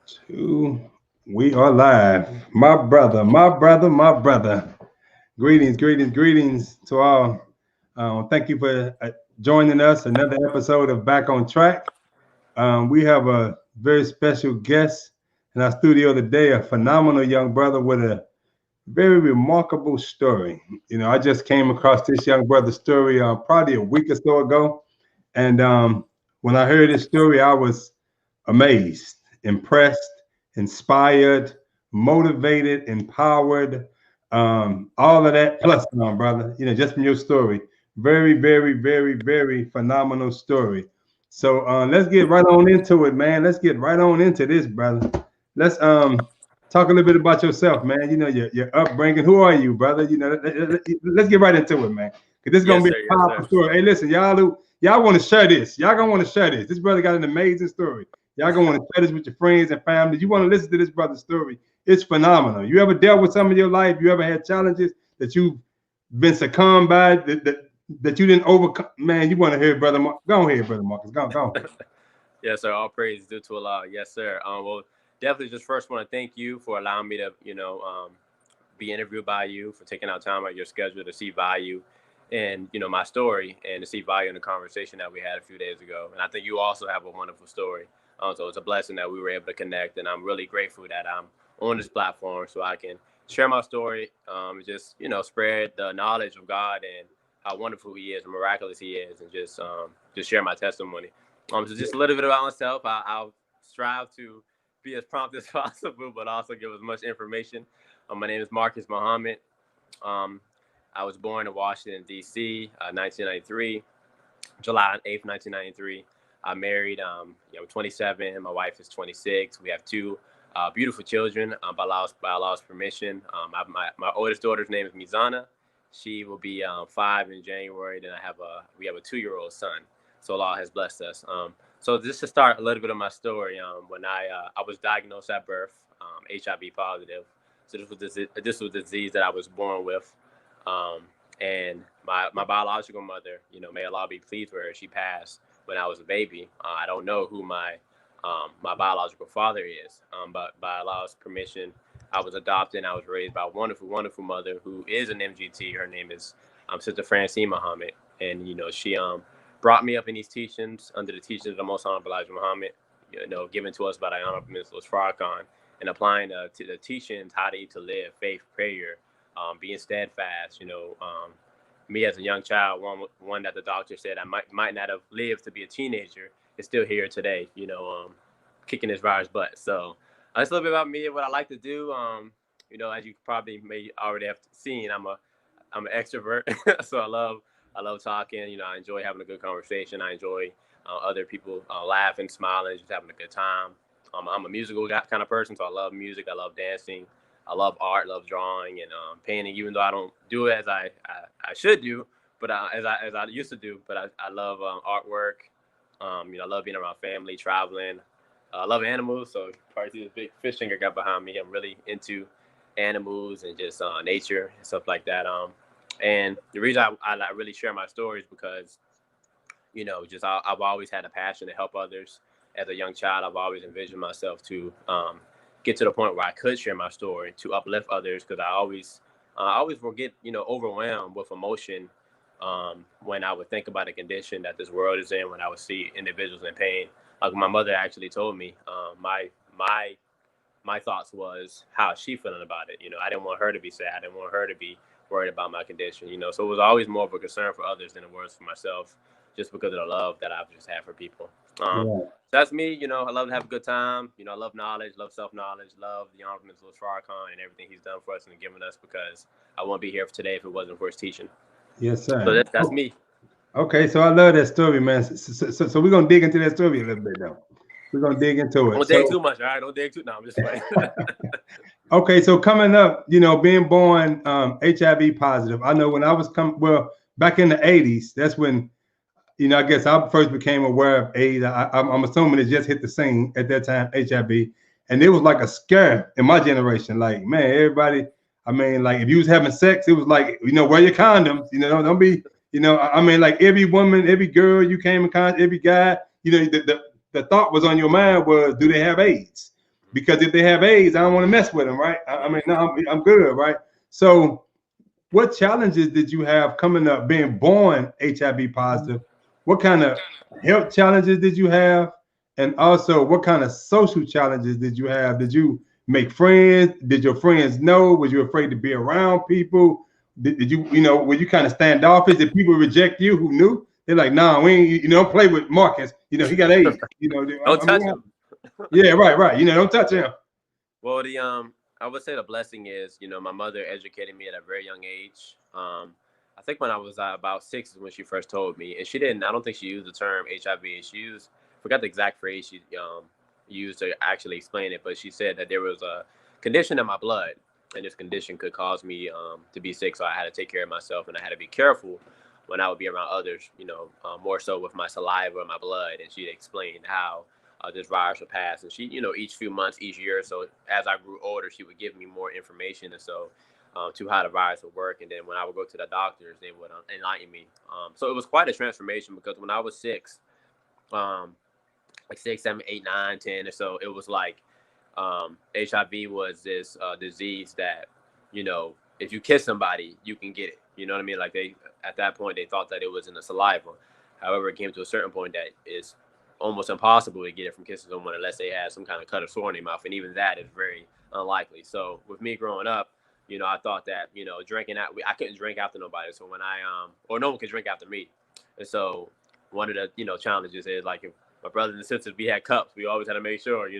Two, we are live. My brother, my brother, my brother. Greetings, greetings, greetings to all. Thank you for joining us. Another episode of Back on Track. We have a very special guest in our studio today, a phenomenal young brother with a very remarkable story. I just came across this young brother's story probably a week or so ago. And when I heard his story, I was amazed, impressed, inspired, motivated, empowered, all of that plus some, brother. Just from your story. Very, very, very, very phenomenal story. So let's get right on into it, man. Let's get right on into this, brother. Let's talk a little bit about yourself, man. Your upbringing. Who are you, brother? Let's get right into it, man. Cause this is gonna Yes, be sir. a Yes, powerful sir. story. Hey, listen, y'all want to share this. Y'all gonna want to share this. This brother got an amazing story. Y'all gonna want to share this with your friends and family. You want to listen to this brother's story. It's phenomenal. You ever dealt with some of your life? You ever had challenges that you've been succumbed by that you didn't overcome? Man, you want to hear, brother? Go ahead, brother Marcus. Go ahead. Yes, sir. All praise due to Allah. Yes, sir. Well, definitely just first want to thank you for allowing me to, be interviewed by you, for taking out time out of your schedule to see value in, my story and to see value in the conversation that we had a few days ago. And I think you also have a wonderful story. So it's a blessing that we were able to connect, and I'm really grateful that I'm on this platform so I can share my story, just, spread the knowledge of God and how wonderful He is and miraculous He is, and just share my testimony. So just a little bit about myself. I'll strive to be as prompt as possible, but also give as much information. My name is Marcus Muhammad. Um, I was born in Washington, D.C., 1993, July 8th, 1993. I married, I'm 27. My wife is 26. We have two beautiful children by Allah's permission. My oldest daughter's name is Mizana. She will be 5 in January. Then we have a 2-year-old son. So Allah has blessed us. So just to start a little bit of my story, when I was diagnosed at birth, HIV positive. So this was the disease that I was born with, and my biological mother, may Allah be pleased with her, she passed when I was a baby. I don't know who my biological father is, but by Allah's permission, I was adopted and I was raised by a wonderful, wonderful mother who is an MGT. Her name is Sister Francine Muhammad, and she brought me up in these teachings under the teachings of the Most Honorable Elijah Muhammad, given to us by the Honorable Minister Farrakhan, and applying the teachings, how to eat, to live, faith, prayer, being steadfast. Me as a young child, one that the doctor said I might not have lived to be a teenager, is still here today. Kicking this virus butt. So that's a little bit about me and what I like to do. As you probably may already have seen, I'm an extrovert, so I love talking. I enjoy having a good conversation. I enjoy other people laughing, smiling, just having a good time. I'm a musical kind of person, so I love music. I love dancing. I love art, love drawing and painting, even though I don't do it as I should do, but as I used to do. But I love artwork. I love being around family, traveling. I love animals, so you probably see this big fish finger got behind me. I'm really into animals and just nature and stuff like that. And the reason I really share my stories because, I've always had a passion to help others. As a young child, I've always envisioned myself to get to the point where I could share my story to uplift others, because I always will get overwhelmed with emotion when I would think about the condition that this world is in. When I would see individuals in pain, like my mother actually told me, my thoughts was, how is she feeling about it? I didn't want her to be sad. I didn't want her to be worried about my condition. So it was always more of a concern for others than it was for myself, just because of the love that I've just had for people. So that's me. I love to have a good time. I love knowledge, love self-knowledge, love the Honorable Minister Farrakhan and everything he's done for us and given us, because I wouldn't be here for today if it wasn't for his teaching. Yes, sir. So that's me. Okay, so I love that story, man. So we're gonna dig into that story a little bit, though. We're gonna dig into it. Don't dig too much, all right? Don't dig too. No, I'm just playing. Okay, so coming up, being born HIV positive. I know when I was back in the '80s, that's when I guess I first became aware of AIDS. I'm assuming it just hit the scene at that time, HIV, and it was like a scare in my generation. Like, man, everybody. I mean, like if you was having sex, it was like, wear your condoms. Don't be. I mean, like every woman, every girl you came in contact, every guy, the thought was on your mind was, do they have AIDS? because if they have AIDS, I don't want to mess with them, right? I mean, no, I'm good, right? So what challenges did you have coming up being born HIV positive? What kind of health challenges did you have? And also, what kind of social challenges did you have? Did you make friends? Did your friends know? Was you afraid to be around people? Did you, were you kind of standoffish? Did people reject you who knew? They're like, nah, we ain't, don't play with Marcus. He got AIDS. Don't touch him. Yeah, right. Don't touch him. Well, I would say the blessing is, my mother educated me at a very young age. I think when I was about 6 is when she first told me, and I don't think she used the term HIV. Forgot the exact phrase she used to actually explain it, but she said that there was a condition in my blood, and this condition could cause me to be sick. So I had to take care of myself, and I had to be careful when I would be around others, more so with my saliva or my blood. And she explained how this virus would pass. And she, each few months, each year. So as I grew older, she would give me more information. And so to how the virus would work. And then when I would go to the doctors, they would enlighten me. So it was quite a transformation, because when I was 6, like 6, 7, 8, 9, 10 or so, it was like HIV was this disease that, if you kiss somebody, you can get it. You know what I mean? Like at that point, they thought that it was in the saliva. However, it came to a certain point that is almost impossible to get it from kissing someone unless they had some kind of cut or sore in their mouth. And even that is very unlikely. So with me growing up, I thought that, drinking out, I couldn't drink after nobody. So when or no one could drink after me. And so one of the, challenges is, like, if my brothers and sisters, we had cups, we always had to make sure,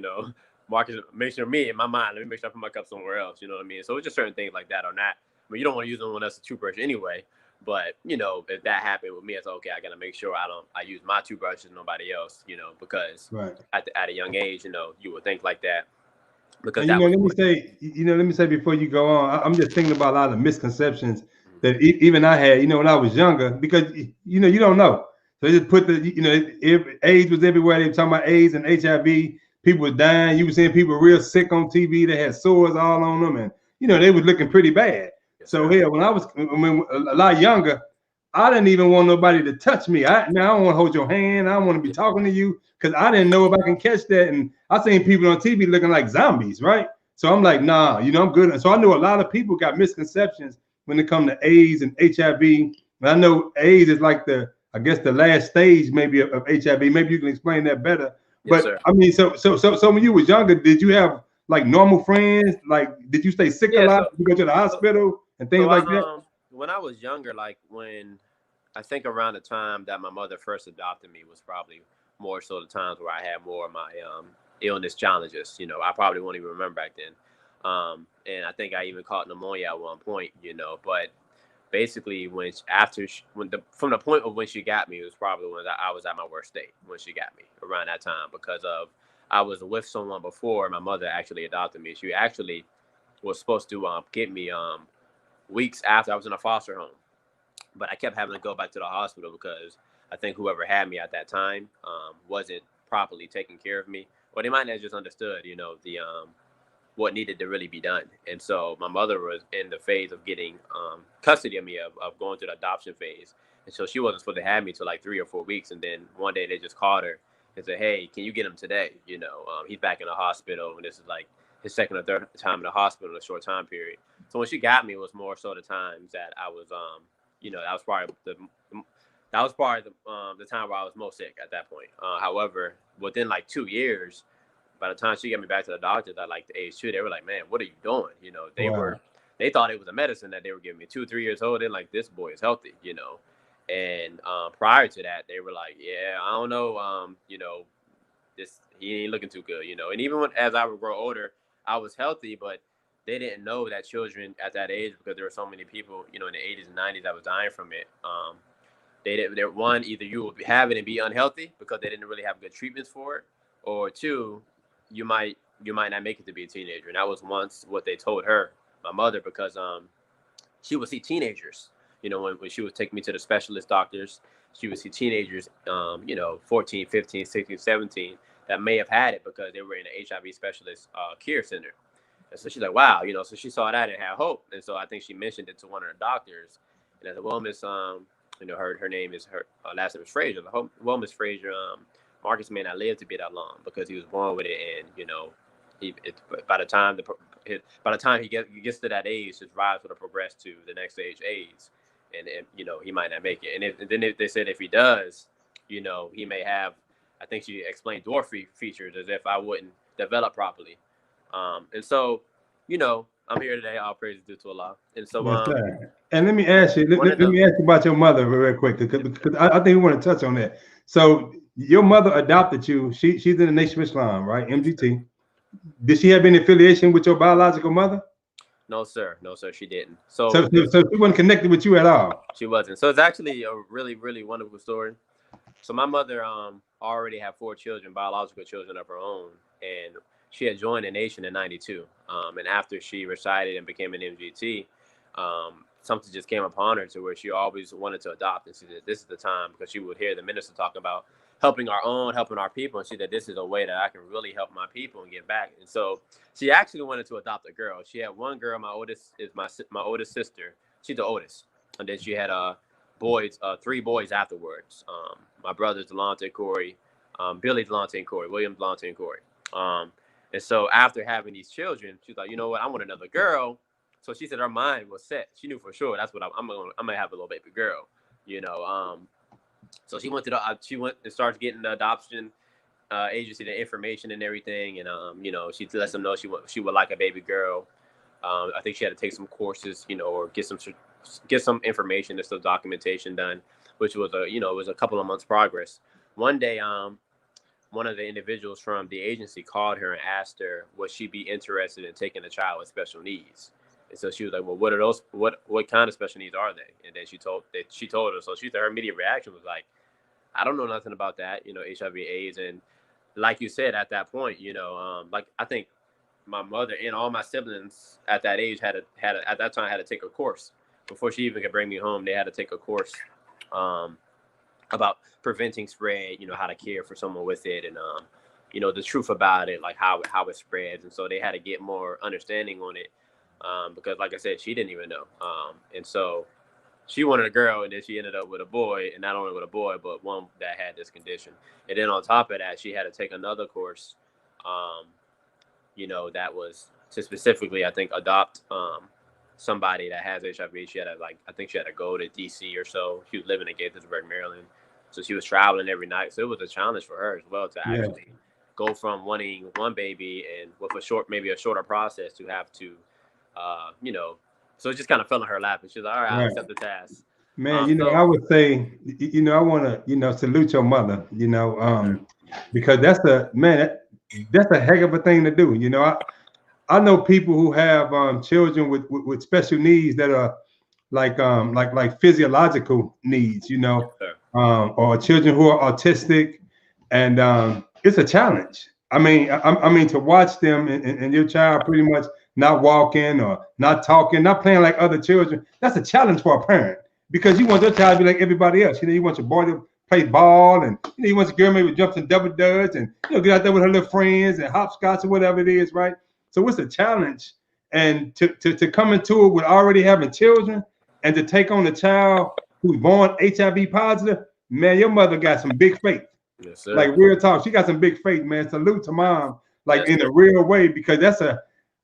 Marcus, make sure me, in my mind, let me make sure I put my cup somewhere else. You know what I mean? So it's just certain things like that are not, you don't want to use someone else's toothbrush anyway. But, if that happened with me, it's okay. I got to make sure I use my toothbrush and nobody else, because right. at a young age, you would think like that. Because and, let me say before you go on, I'm just thinking about a lot of misconceptions that even I had, when I was younger, because, you don't know. So they just put AIDS was everywhere. They were talking about AIDS and HIV. People were dying. You were seeing people real sick on TV. They had sores all on them, and they was looking pretty bad. Yes, so here, when I was a lot younger, I didn't even want nobody to touch me. I don't want to hold your hand. I don't want to be talking to you, because I didn't know if I can catch that. And I seen people on TV looking like zombies, right? So I'm like, nah, I'm good. And so I know a lot of people got misconceptions when it comes to AIDS and HIV. And I know AIDS is like the last stage maybe of HIV. Maybe you can explain that better. Yes, but sir. I mean, so when you was younger, did you have like normal friends? Like, did you stay sick a lot? Did you go to the hospital and things like that? When I was younger, like when I think around the time that my mother first adopted me was probably more so the times where I had more of my illness challenges. I probably won't even remember back then. And I think I even caught pneumonia at one point, but basically from the point of when she got me, it was probably when I was at my worst state when she got me around that time, because of I was with someone before my mother actually adopted me. She actually was supposed to get me weeks after I was in a foster home, but I kept having to go back to the hospital because I think whoever had me at that time wasn't properly taking care of me, or they might not have just understood, the what needed to really be done. And so my mother was in the phase of getting custody of me, of going through the adoption phase. And so she wasn't supposed to have me till like 3 or 4 weeks. And then one day they just called her and said, hey, can you get him today? He's back in the hospital. And this is like his second or third time in the hospital in a short time period. So when she got me, it was more so the times that I was, that was probably the time where I was most sick at that point. However, within like 2 years, by the time she got me back to the doctors at like the age 2, they were like, man, what are you doing? They thought it was a medicine that they were giving me. 2 or 3 years old. They're like, this boy is healthy, And prior to that, they were like, yeah, I don't know. He ain't looking too good, And even as I would grow older, I was healthy, but they didn't know that children at that age, because there were so many people, in the 80s and 90s that was dying from it. Either you would have it and be unhealthy because they didn't really have good treatments for it, or 2, you might not make it to be a teenager. And that was once what they told her, my mother, because she would see teenagers, when she would take me to the specialist doctors, she would see teenagers, 14, 15, 16, 17, that may have had it because they were in an HIV specialist care center. And so she's like, wow, so she saw that and had hope. And so I think she mentioned it to one of the doctors. And I said, well, Miss, her name is, her last name is Frazier. Well, Miss Frazier, Marcus may not live to be that long because he was born with it, and By the time he gets to that age, his rise would have progressed to the next stage, AIDS, and he might not make it. And then they said if he does, he may have. I think she explained dwarf features as if I wouldn't develop properly. And so, I'm here today. All praise is due to Allah. And so, Yes, sir. And let me ask you, let me ask you about your mother real quick, because I think we want to touch on that. So your mother adopted you. She's in the Nation of Islam, right? MGT. Did she have any affiliation with your biological mother? No, sir. No, sir. She didn't. So she wasn't connected with you at all. She wasn't. So it's actually a really, really wonderful story. So my mother already had 4 children, biological children of her own, and she had joined the nation in '92. And after she recited and became an MGT, something just came upon her to where she always wanted to adopt. And she said, this is the time, because she would hear the minister talk about helping our people. And she said, this is a way that I can really help my people and give back. And so she actually wanted to adopt a girl. She had one girl. My oldest is my oldest sister. She's the oldest. And then she had 3 boys afterwards. My brothers, Delonte, Corey, Billy, Delonte, and Corey, William, Delonte, and Corey. And so after having these children, she's like, you know what? I want another girl. So she said her mind was set. She knew for sure that's what I'm gonna have a little baby girl. So she went and started getting the adoption agency, the information and everything, and she lets them know she would like a baby girl. I think she had to take some courses, or get some information and some documentation done, which was a couple of months progress. One day, one of the individuals from the agency called her and asked her would she be interested in taking a child with special needs. And so she was like, well, what are those? What kind of special needs are they? And then she told her. So she said her immediate reaction was like, I don't know nothing about that, HIV/AIDS. And like you said, at that point, like I think my mother and all my siblings at that age had to take a course before she even could bring me home. They had to take a course about preventing spread, how to care for someone with it, and the truth about it, like how it spreads. And so they had to get more understanding on it. Because like I said, she didn't even know. And so she wanted a girl, and then she ended up with a boy, and not only with a boy, but one that had this condition. And then on top of that, she had to take another course, that was to specifically, I think, adopt somebody that has HIV. She had to go to DC or so. She was living in Gaithersburg, Maryland. So she was traveling every night. So it was a challenge for her as well to actually go from wanting one baby and with maybe a shorter process to have to so it just kind of fell in her lap, and she's like, all right, I'll accept the task. Man, I would say, I want to, salute your mother, because that's a heck of a thing to do. I know people who have children with special needs that are like physiological needs, or children who are autistic, and it's a challenge. I mean, to watch them and your child pretty much not walking or not talking, not playing like other children, that's a challenge for a parent, because you want your child to be like everybody else. You want your boy to play ball, and you want your girl maybe jump and double dutch and get out there with her little friends and hopscotch or whatever it is, right? So it's a challenge, and to come into it with already having children and to take on a child who's born HIV positive, man, your mother got some big faith. Yes, sir. Like real talk, she got some big faith, man. Salute to mom, like in a real way, because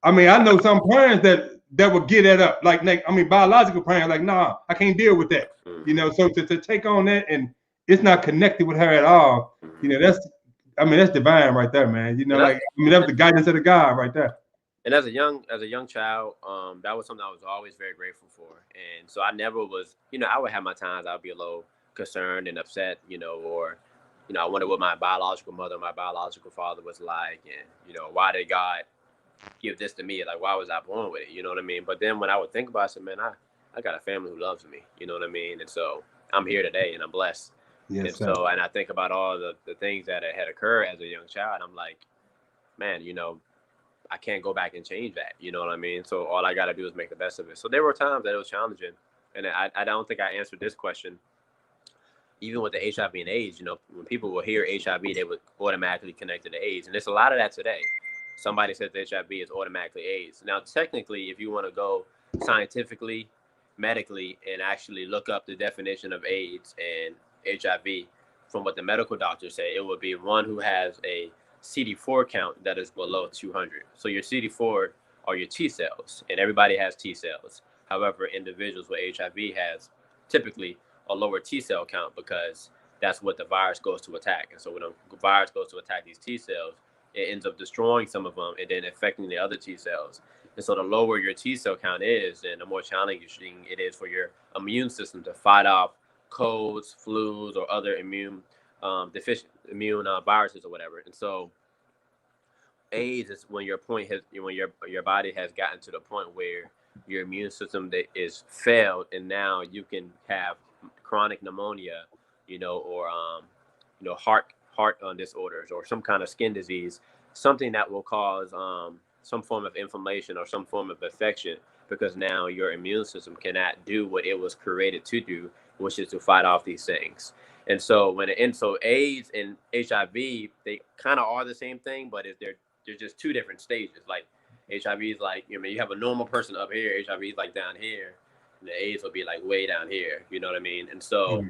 I know some parents that would get that up. Like biological parents, like, nah, I can't deal with that. So to take on that, and it's not connected with her at all, that's divine right there, man. That's the guidance of the God right there. And as a young child, that was something I was always very grateful for. And so I never was, I would have my times I would be a little concerned and upset, or I wonder what my biological mother, my biological father was like, and why did God give this to me? Like, why was I born with it? You know what I mean? But then when I would think about it, I said, man, I got a family who loves me. You know what I mean? And so I'm here today, and I'm blessed. Yes, and so, and I think about all the things that had occurred as a young child. I'm like, man, I can't go back and change that. You know what I mean? So all I got to do is make the best of it. So there were times that it was challenging, and I don't think I answered this question. Even with the HIV and AIDS, when people will hear HIV, they would automatically connect to the AIDS. And there's a lot of that today. Somebody says HIV is automatically AIDS. Now, technically, if you want to go scientifically, medically, and actually look up the definition of AIDS and HIV, from what the medical doctors say, it would be one who has a CD4 count that is below 200. So your CD4 are your T cells, and everybody has T cells. However, individuals with HIV has typically a lower T cell count because that's what the virus goes to attack. And so when the virus goes to attack these T cells, it ends up destroying some of them and then affecting the other T cells. And so the lower your T cell count is, then the more challenging it is for your immune system to fight off colds, flus, or other deficient immune viruses or whatever. And so AIDS is when your body has gotten to the point where your immune system that is failed, and now you can have chronic pneumonia, or heart disorders or some kind of skin disease, something that will cause some form of inflammation or some form of infection, because now your immune system cannot do what it was created to do, which is to fight off these things. And so so AIDS and HIV, they kind of are the same thing, but they're just two different stages. Like HIV is like, you have a normal person up here, HIV is like down here, and the AIDS will be like way down here. You know what I mean? And so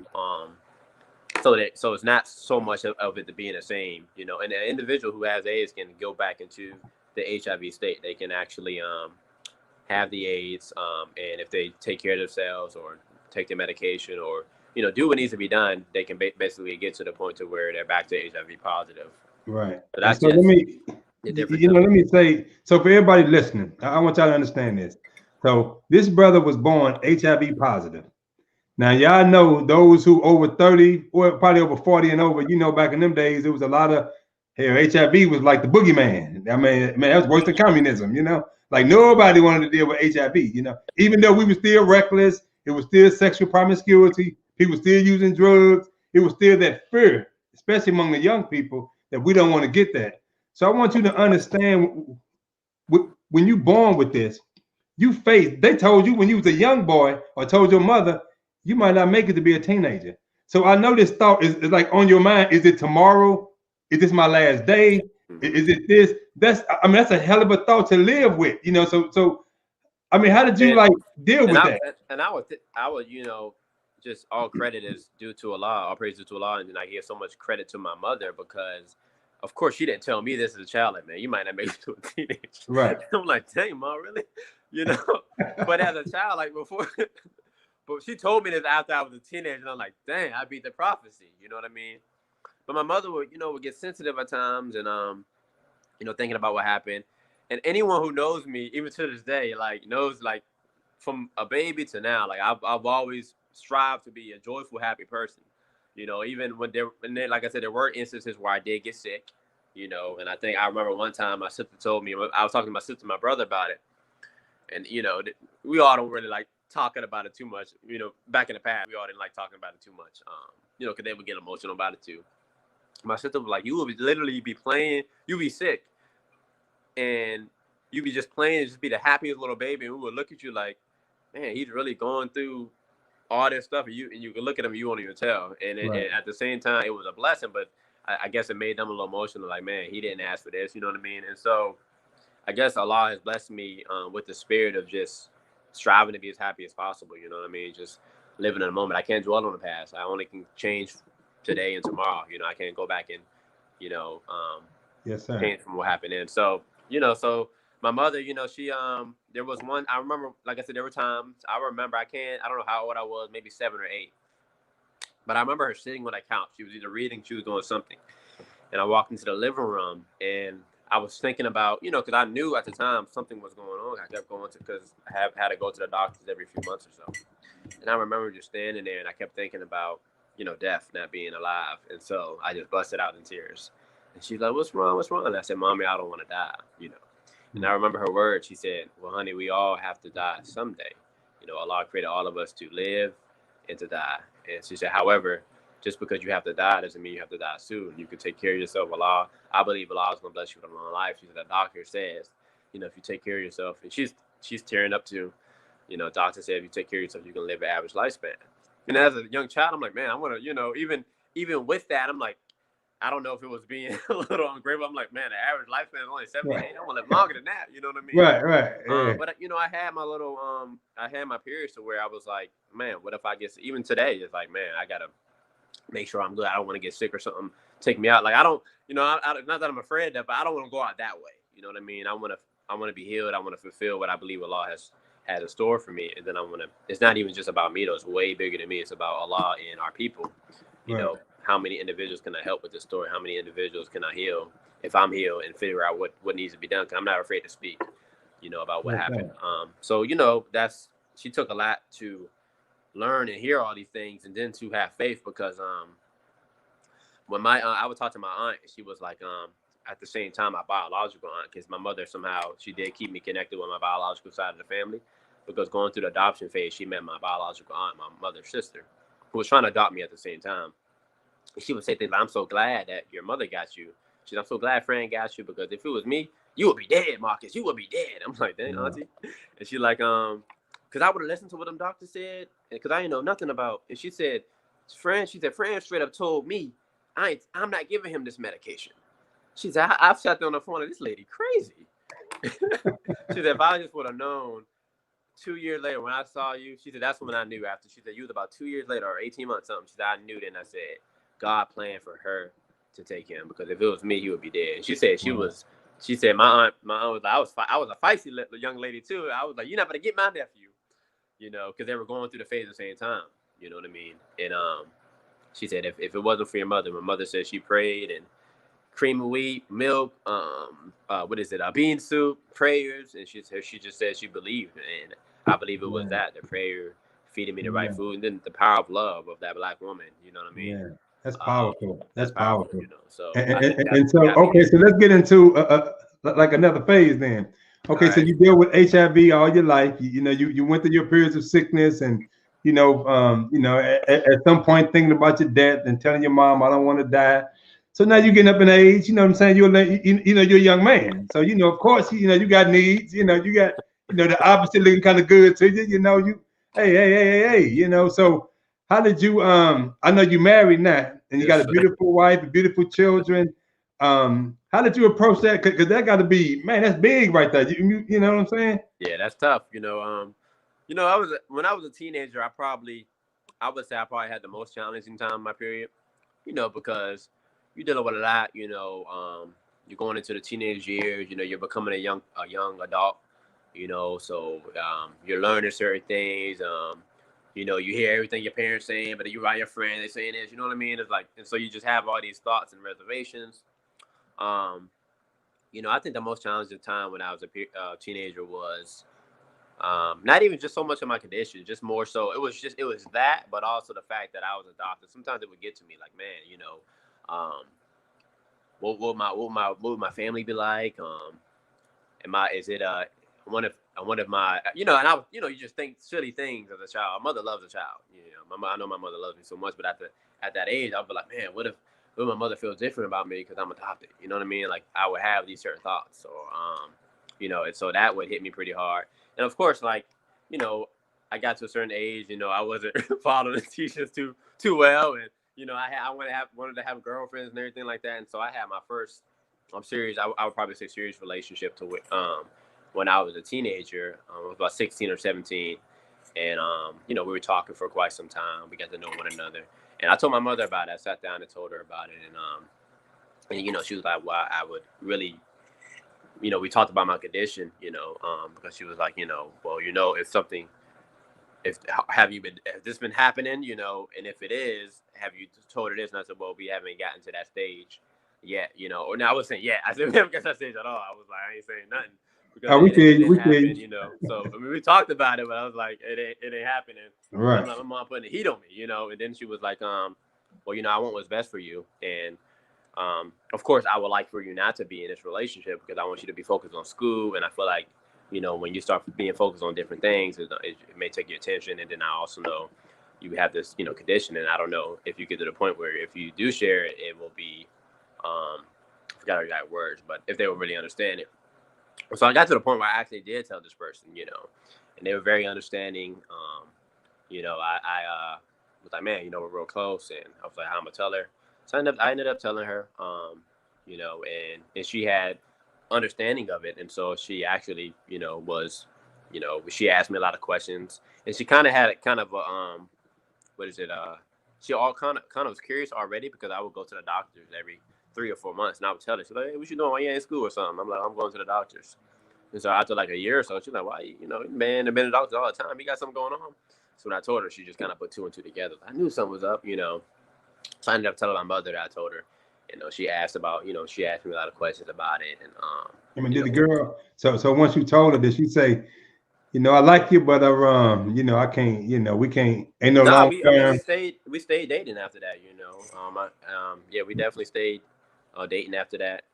so it's not so much of it to being the same, and an individual who has AIDS can go back into the HIV state. They can actually have the AIDS, and if they take care of themselves or take their medication or do what needs to be done, they can basically get to the point to where they're back to HIV positive. Right. So that's so let me say, so for everybody listening, I want y'all to understand this. So this brother was born HIV positive. Now, y'all know those who over 30 or probably over 40 and over, back in them days, it was a lot of, HIV was like the boogeyman. I mean, that was worse than communism, like nobody wanted to deal with HIV, even though we were still reckless, it was still sexual promiscuity, people still using drugs, it was still that fear, especially among the young people, that we don't want to get that. So I want you to understand, when you born with this, they told you when you was a young boy, or told your mother, you might not make it to be a teenager. So I know this thought is like on your mind. Is it tomorrow? Is this my last day? Is it this? That's a hell of a thought to live with, So I mean, how did you deal with that? And I would, just all credit is due to Allah, all praise due to Allah, and I give so much credit to my mother, because of course she didn't tell me this as a child, like, man, you might not make it to a teenager. Right. I'm like, dang, Mom, really? But as a child, like before. But she told me this after I was a teenager, and I'm like, dang, I beat the prophecy. You know what I mean? But my mother would get sensitive at times, and thinking about what happened. And anyone who knows me, even to this day, knows from a baby to now, I've always strived to be a joyful, happy person. Even when like I said, there were instances where I did get sick. And I think I remember one time my sister told me, I was talking to my sister and my brother about it, and we all don't really like talking about it too much. Back in the past, we all didn't like talking about it too much. Because they would get emotional about it too. My sister was like, you would literally be playing, you be sick, and you be just playing and just be the happiest little baby, and we would look at you like, man, he's really going through all this stuff, and you can look at him and you won't even tell. And at the same time, it was a blessing, but I guess it made them a little emotional, like, man, he didn't ask for this, you know what I mean? And so I guess Allah has blessed me with the spirit of just striving to be as happy as possible, you know what I mean? Just living in the moment. I can't dwell on the past. I only can change today and tomorrow. I can't go back and, yes, sir, change from what happened. And so, so my mother, she, there was one, I remember, like I said, there were times, I don't know how old I was, maybe 7 or 8. But I remember her sitting on that couch. She was either reading, she was doing something. And I walked into the living room, and I was thinking about, because I knew at the time something was going on. I kept going because I had to go to the doctors every few months or so. And I remember just standing there, and I kept thinking about, death, not being alive. And so I just busted out in tears. And she's like, what's wrong? What's wrong? And I said, Mommy, I don't want to die, And I remember her words. She said, well, honey, we all have to die someday. Allah created all of us to live and to die. And she said, however, just because you have to die doesn't mean you have to die soon. You can take care of yourself. I believe Allah is going to bless you with a long life. She said, the doctor says, if you take care of yourself, and she's tearing up to, doctor said, if you take care of yourself, you can live an average lifespan. And as a young child, I'm like, man, I want to, even with that, I'm like, I don't know if it was being a little ungrateful. I'm like, man, the average lifespan is only 78. Right. I want to live longer than that. You know what I mean? Right. Yeah. But I had my little, I had my periods to where I was like, man, what if I get, even today, it's like, man, I got to make sure I'm good. I don't want to get sick or something take me out. Like I don't, not that I'm afraid of that, but I don't want to go out that way. You know what I mean? I want to be healed. I want to fulfill what I believe Allah has in store for me. And then I want to. It's not even just about me though. It's way bigger than me. It's about Allah and our people. You know, how many individuals can I help with this story? How many individuals can I heal if I'm healed and figure out what needs to be done? Because I'm not afraid to speak. About what happened. So she took a lot to learn and hear all these things, and then to have faith, because when I would talk to my aunt, she was like at the same time my biological aunt, because my mother somehow she did keep me connected with my biological side of the family, because going through the adoption phase, she met my biological aunt, my mother's sister, who was trying to adopt me at the same time. And she would say things like, "I'm so glad that your mother got you." She's, "I'm so glad Fran got you, because if it was me, you would be dead, Marcus. You would be dead." I'm like, "Dang, auntie." And she like, because I would have listened to what them doctors said, because I didn't know nothing about. And she said, Fran straight up told me, I'm not giving him this medication. She said, I've sat there on the phone, and this lady crazy. She said, if I just would have known 2 years later when I saw you, she said, that's when I knew. After, she said, you was about 2 years later or 18 months something. She said, I knew then. I said, God planned for her to take him, because if it was me, he would be dead. And she said she said my aunt was like, I was a feisty young lady too. I was like, you're not gonna get my nephew, because they were going through the phase at the same time. You know what I mean? And she said, if it wasn't for your mother, my mother said she prayed, and cream of wheat, milk, bean soup, prayers, and she just said she believed, and I believe it was that the prayer feeding me the right food, and then the power of love of that Black woman. You know what I mean? Yeah, that's powerful. That's powerful. So I think And so, okay, so let's get into like another phase then. Okay, so you deal with HIV all your life. You went through your periods of sickness, and at some point thinking about your death and telling your mom, "I don't want to die." So now you're getting up in age. You know what I'm saying? You're a young man. So of course, you got needs. You got the opposite looking kind of good to you. You hey. So how did you? I know you married now, and you got a beautiful wife, beautiful children. How did you approach that? Because that got to be, man, that's big right there. You know what I'm saying? Yeah, that's tough. When I was a teenager, I would say I probably had the most challenging time in my period. Because you're dealing with a lot. You're going into the teenage years. You're becoming a young adult. So you're learning certain things. You hear everything your parents saying, but you around your friends, they saying this. You know what I mean? It's like, and so you just have all these thoughts and reservations. I think the most challenging time when I was a teenager was not even just so much of my condition, just more so it was that, but also the fact that I was adopted. Sometimes it would get to me like, man, what would my family be like? One of my, and I was, you just think silly things as a child. My mother loves a child. I know my mother loves me so much, but at that age, I'd be like, man, what if my mother feels different about me because I'm adopted? You know what I mean? Like I would have these certain thoughts, or and so that would hit me pretty hard. And of course, like, I got to a certain age, I wasn't following the teachers too well, and I wanted to have girlfriends and everything like that, and so I had my first, I'm serious. I would probably say serious relationship when I was a teenager. I was about 16 or 17, and we were talking for quite some time. We got to know one another, and I told my mother about it. I sat down and told her about it, and she was like, "Well, I would really." We talked about my condition, because she was like, well, has this been happening, and if it is, have you told her this? And I said, well, we haven't gotten to that stage yet, or now I was saying, yeah, I said, we haven't got to that stage at all. I was like, I ain't saying nothing. Because it didn't happen, So I mean, we talked about it, but I was like, it ain't happening. Right. I'm like, my mom putting the heat on me, and then she was like, well, I want what's best for you. And of course, I would like for you not to be in this relationship because I want you to be focused on school. And I feel like, when you start being focused on different things, it may take your attention. And then I also know you have this, condition. And I don't know if you get to the point where if you do share it, it will be, I forgot the exact words, but if they will really understand it. So I got to the point where I actually did tell this person, and they were very understanding. I was like, man, we're real close. And I was like, how I'm going to tell her? So I ended up telling her, and she had understanding of it. And so she actually, was, she asked me a lot of questions, and she kind of had kind of a, she all kind of was curious already because I would go to the doctors every 3 or 4 months, and I would tell her, she's like, hey, what you doing? Why you ain't in school or something? I'm like, I'm going to the doctors. And so after like a year or so, she's like, why, man, I've been to the doctors all the time. You got something going on? So when I told her, she just kind of put two and two together. I knew something was up, So I ended up telling my mother that I told her. She asked about, she asked me a lot of questions about it. And, I mean, did the girl, so once you told her, did she say, I like you, but I can't, we can't, ain't no nah, long we, I mean, term. we stayed dating after that, yeah, we definitely stayed dating after that,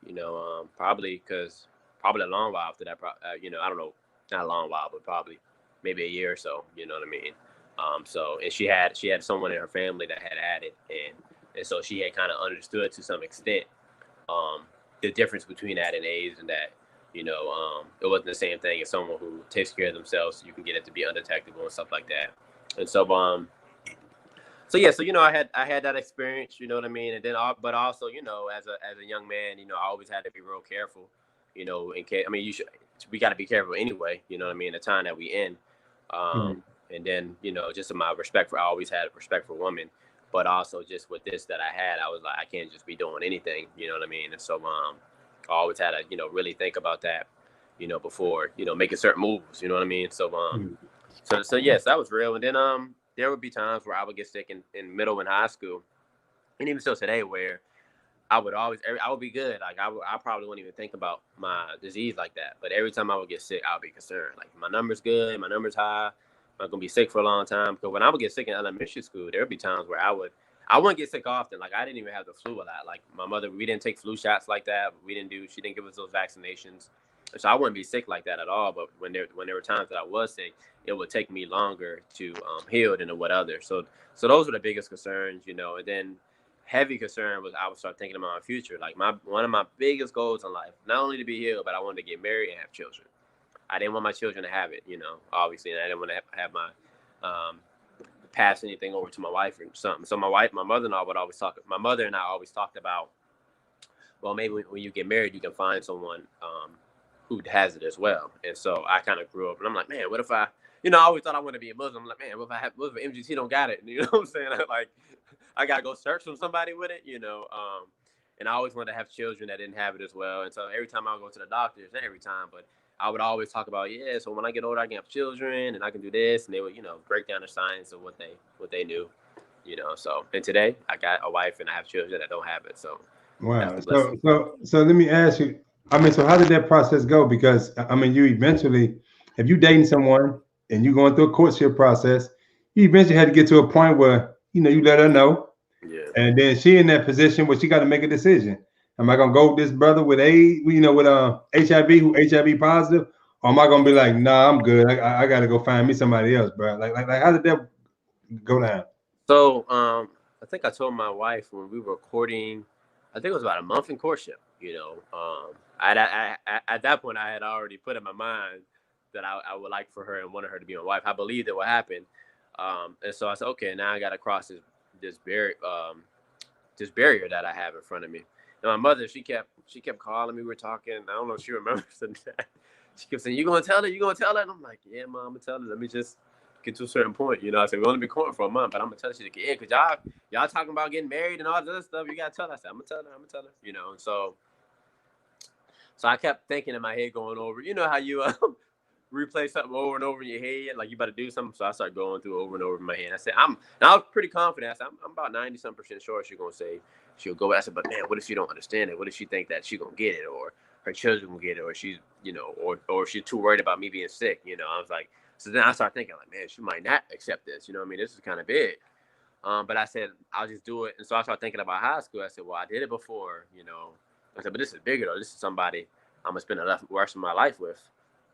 probably a long while after that, I don't know, not a long while, but probably maybe a year or so, you know what I mean? And she had someone in her family that had it, and so she had kind of understood to some extent um, the difference between that and AIDS, and that it wasn't the same thing as someone who takes care of themselves. So you can get it to be undetectable and stuff like that. And so yeah, so I had that experience, you know what I mean, and then but also as a young man, I always had to be real careful, in case. I mean, we got to be careful anyway, you know what I mean, the time that we in. Right. And then just in my respect for, I always had respect for women, but also just with this that I had, I was like, I can't just be doing anything, you know what I mean. And so I always had to really think about that, before making certain moves, you know what I mean. So yes, that was real. And then there would be times where I would get sick in middle and high school, and even still today, where I would be good. Like I probably wouldn't even think about my disease like that. But every time I would get sick, I would be concerned. Like, my number's good, my number's high. I'm not gonna be sick for a long time. Because when I would get sick in elementary school, there would be times where I wouldn't get sick often. Like, I didn't even have the flu a lot. Like, my mother, we didn't take flu shots like that. She didn't give us those vaccinations. So I wouldn't be sick like that at all. But when there were times that I was sick, it would take me longer to heal than what others. So those were the biggest concerns, And then heavy concern was I would start thinking about my future. Like, one of my biggest goals in life, not only to be healed, but I wanted to get married and have children. I didn't want my children to have it, obviously, and I didn't want to have my pass anything over to my wife or something. So my mother and I always talked about, well, maybe when you get married, you can find someone who has it as well. And so I kind of grew up, and I'm like, man, what if I always thought I wanted to be a Muslim. I'm like, man, what if MGT don't got it? You know what I'm saying? I gotta go search from somebody with it, and I always wanted to have children that didn't have it as well. And so every time I would go to the doctors, not every time, but I would always talk about, yeah, so when I get older, I can have children and I can do this. And they would, break down the science of what they knew, So, and today I got a wife and I have children that don't have it. So that's Wow. the So, blessing. so, so let me ask you. I mean, so how did that process go? Because I mean, you eventually, if you dating someone and you going through a courtship process, you eventually had to get to a point where you let her know, Yeah. and then she in that position where she got to make a decision. Am I gonna go with this brother with AIDS, with HIV, who HIV positive, or am I gonna be like, nah, I'm good. I got to go find me somebody else, bro. Like, how did that go down? So, I think I told my wife when we were courting, I think it was about a month in courtship, at that point I had already put in my mind that I would like for her and wanted her to be my wife. I believed it would happen. And so I said, okay, now I got to cross this barrier that I have in front of me. And my mother, she kept calling me. We were talking. I don't know if she remembers that. She kept saying, "You gonna tell her? You gonna tell her?" And I'm like, "Yeah, mom, I'm gonna tell her. Let me just get to a certain point." I said, "We've only been courting for a month, but I'm gonna tell her." She's like, "Yeah, cause y'all talking about getting married and all this other stuff. You gotta tell her." I said, "I'm gonna tell her. I'm gonna tell her." And so I kept thinking in my head, going over. You know how you replay something over and over in your head, like you about to do something. So I started going through over and over in my head. I said, and I was pretty confident. I said, I'm about 90% sure she's gonna say she'll go. I said, but man, what if she don't understand it? What if she think that she gonna get it, or her children will get it, or she's, or she's too worried about me being sick? I was like, so then I started thinking, like, man, she might not accept this. I mean, this is kind of big. But I said, I'll just do it. And so I started thinking about high school. I said, well, I did it before. I said, but this is bigger though. This is somebody I'm gonna spend the rest of my life with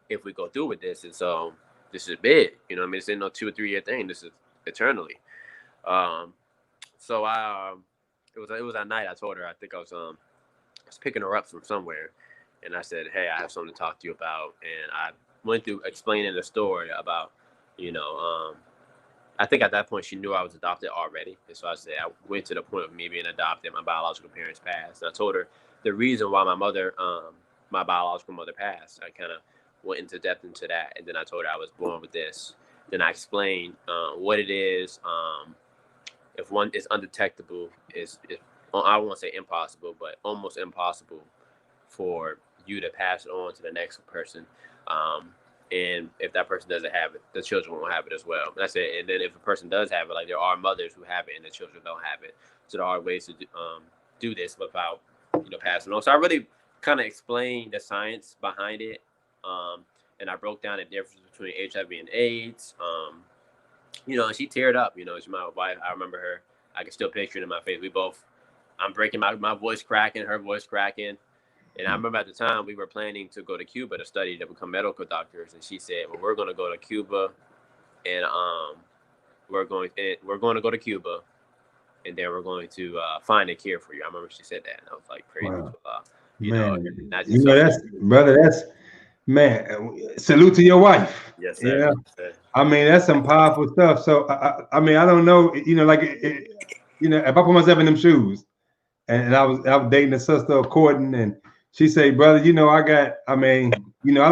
if we go through with this. And so this is big, I mean, this ain't no 2 or 3 year thing. This is eternally. Um, so it was that night I told her, I think I was picking her up from somewhere. And I said, hey, I have something to talk to you about. And I went through explaining the story about, I think at that point she knew I was adopted already. And so I said, I went to the point of me being adopted. My biological parents passed. And I told her the reason why my biological mother passed. I kind of went into depth into that. And then I told her I was born with this. Then I explained what it is, if one is undetectable, is I won't say impossible, but almost impossible for you to pass it on to the next person. And if that person doesn't have it, the children won't have it as well. That's it. And then if a person does have it, like there are mothers who have it and the children don't have it. So there are ways to do this without, passing on. So I really kind of explained the science behind it. And I broke down the difference between HIV and AIDS. And she teared up, she's my wife. I remember her. I can still picture it in my face. I'm breaking my voice cracking, her voice cracking. And I remember at the time we were planning to go to Cuba to study to become medical doctors. And she said, well, we're going to go to Cuba and we're going to go to Cuba and then we're going to find a cure for you. I remember she said that. And I was like, praise God. That's man, salute to your wife. Yes, sir. Yeah. Yes, sir. I mean, that's some powerful stuff. So, I mean, I don't know, if I put myself in them shoes and I was dating a sister courting and she say, brother, I don't know, I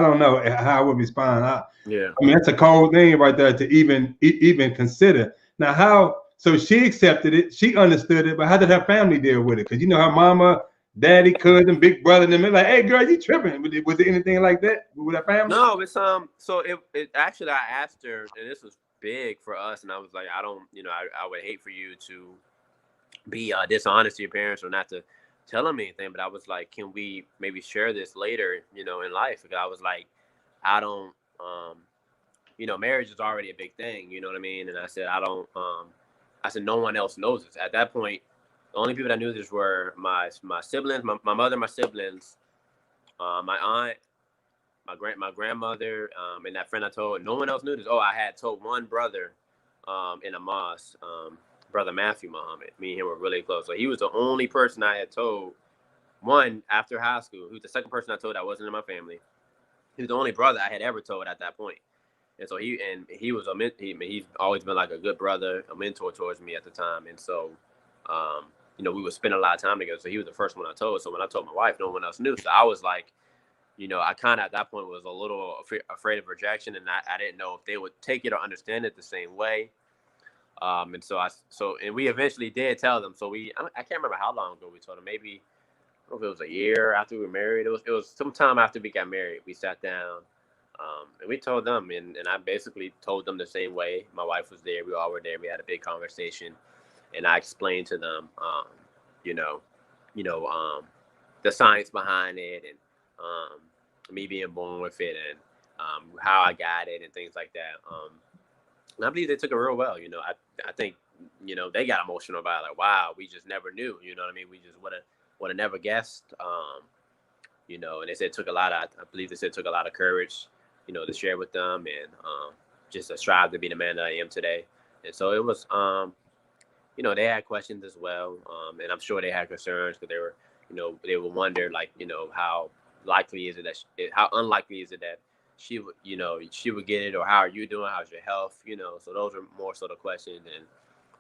don't know how I would respond. I mean, that's a cold thing right there to even consider. Now, so she accepted it, she understood it, but how did her family deal with it? Because her mama, daddy, cousin, big brother, and them like, hey, girl, you tripping? Was there anything like that with her family? No, it's So it actually, I asked her, and this was big for us, and I was like, I don't, I would hate for you to be dishonest to your parents or not to tell them anything, but I was like, can we maybe share this later, in life? Because I was like, I don't, marriage is already a big thing, you know what I mean? And I said, I said, no one else knows this. At that point, the only people that knew this were my siblings, my mother, my siblings, my aunt, my grandmother, and that friend I told. No one else knew this. Oh, I had told one brother in a mosque, brother Matthew Muhammad. Me and him were really close. So he was the only person I had told. One after high school. He was the second person I told that wasn't in my family. He was the only brother I had ever told at that point. And so he was he's always been like a good brother, a mentor towards me at the time. And so, we would spend a lot of time together. So he was the first one I told. So when I told my wife, no one else knew. So I was like, I kind of at that point was a little afraid of rejection, and I didn't know if they would take it or understand it the same way. And we eventually did tell them. So I can't remember how long ago we told them. Maybe I don't know if it was a year after we were married. It was sometime after we got married. We sat down, and we told them, and I basically told them the same way. My wife was there. We all were there. We had a big conversation, and I explained to them, the science behind it, and me being born with it, and how I got it, and things like that. And I believe they took it real well. I think they got emotional about it. Like, wow, we just never knew. You know what I mean? We just would have never guessed. And they said it took a lot of. I believe they said it took a lot of courage, to share with them, and just to strive to be the man that I am today. And so it was, they had questions as well, and I'm sure they had concerns because they were, they would wonder, like, how likely is it that how unlikely is it that she would get it, or how are you doing? How's your health? So those are more sort of questions, and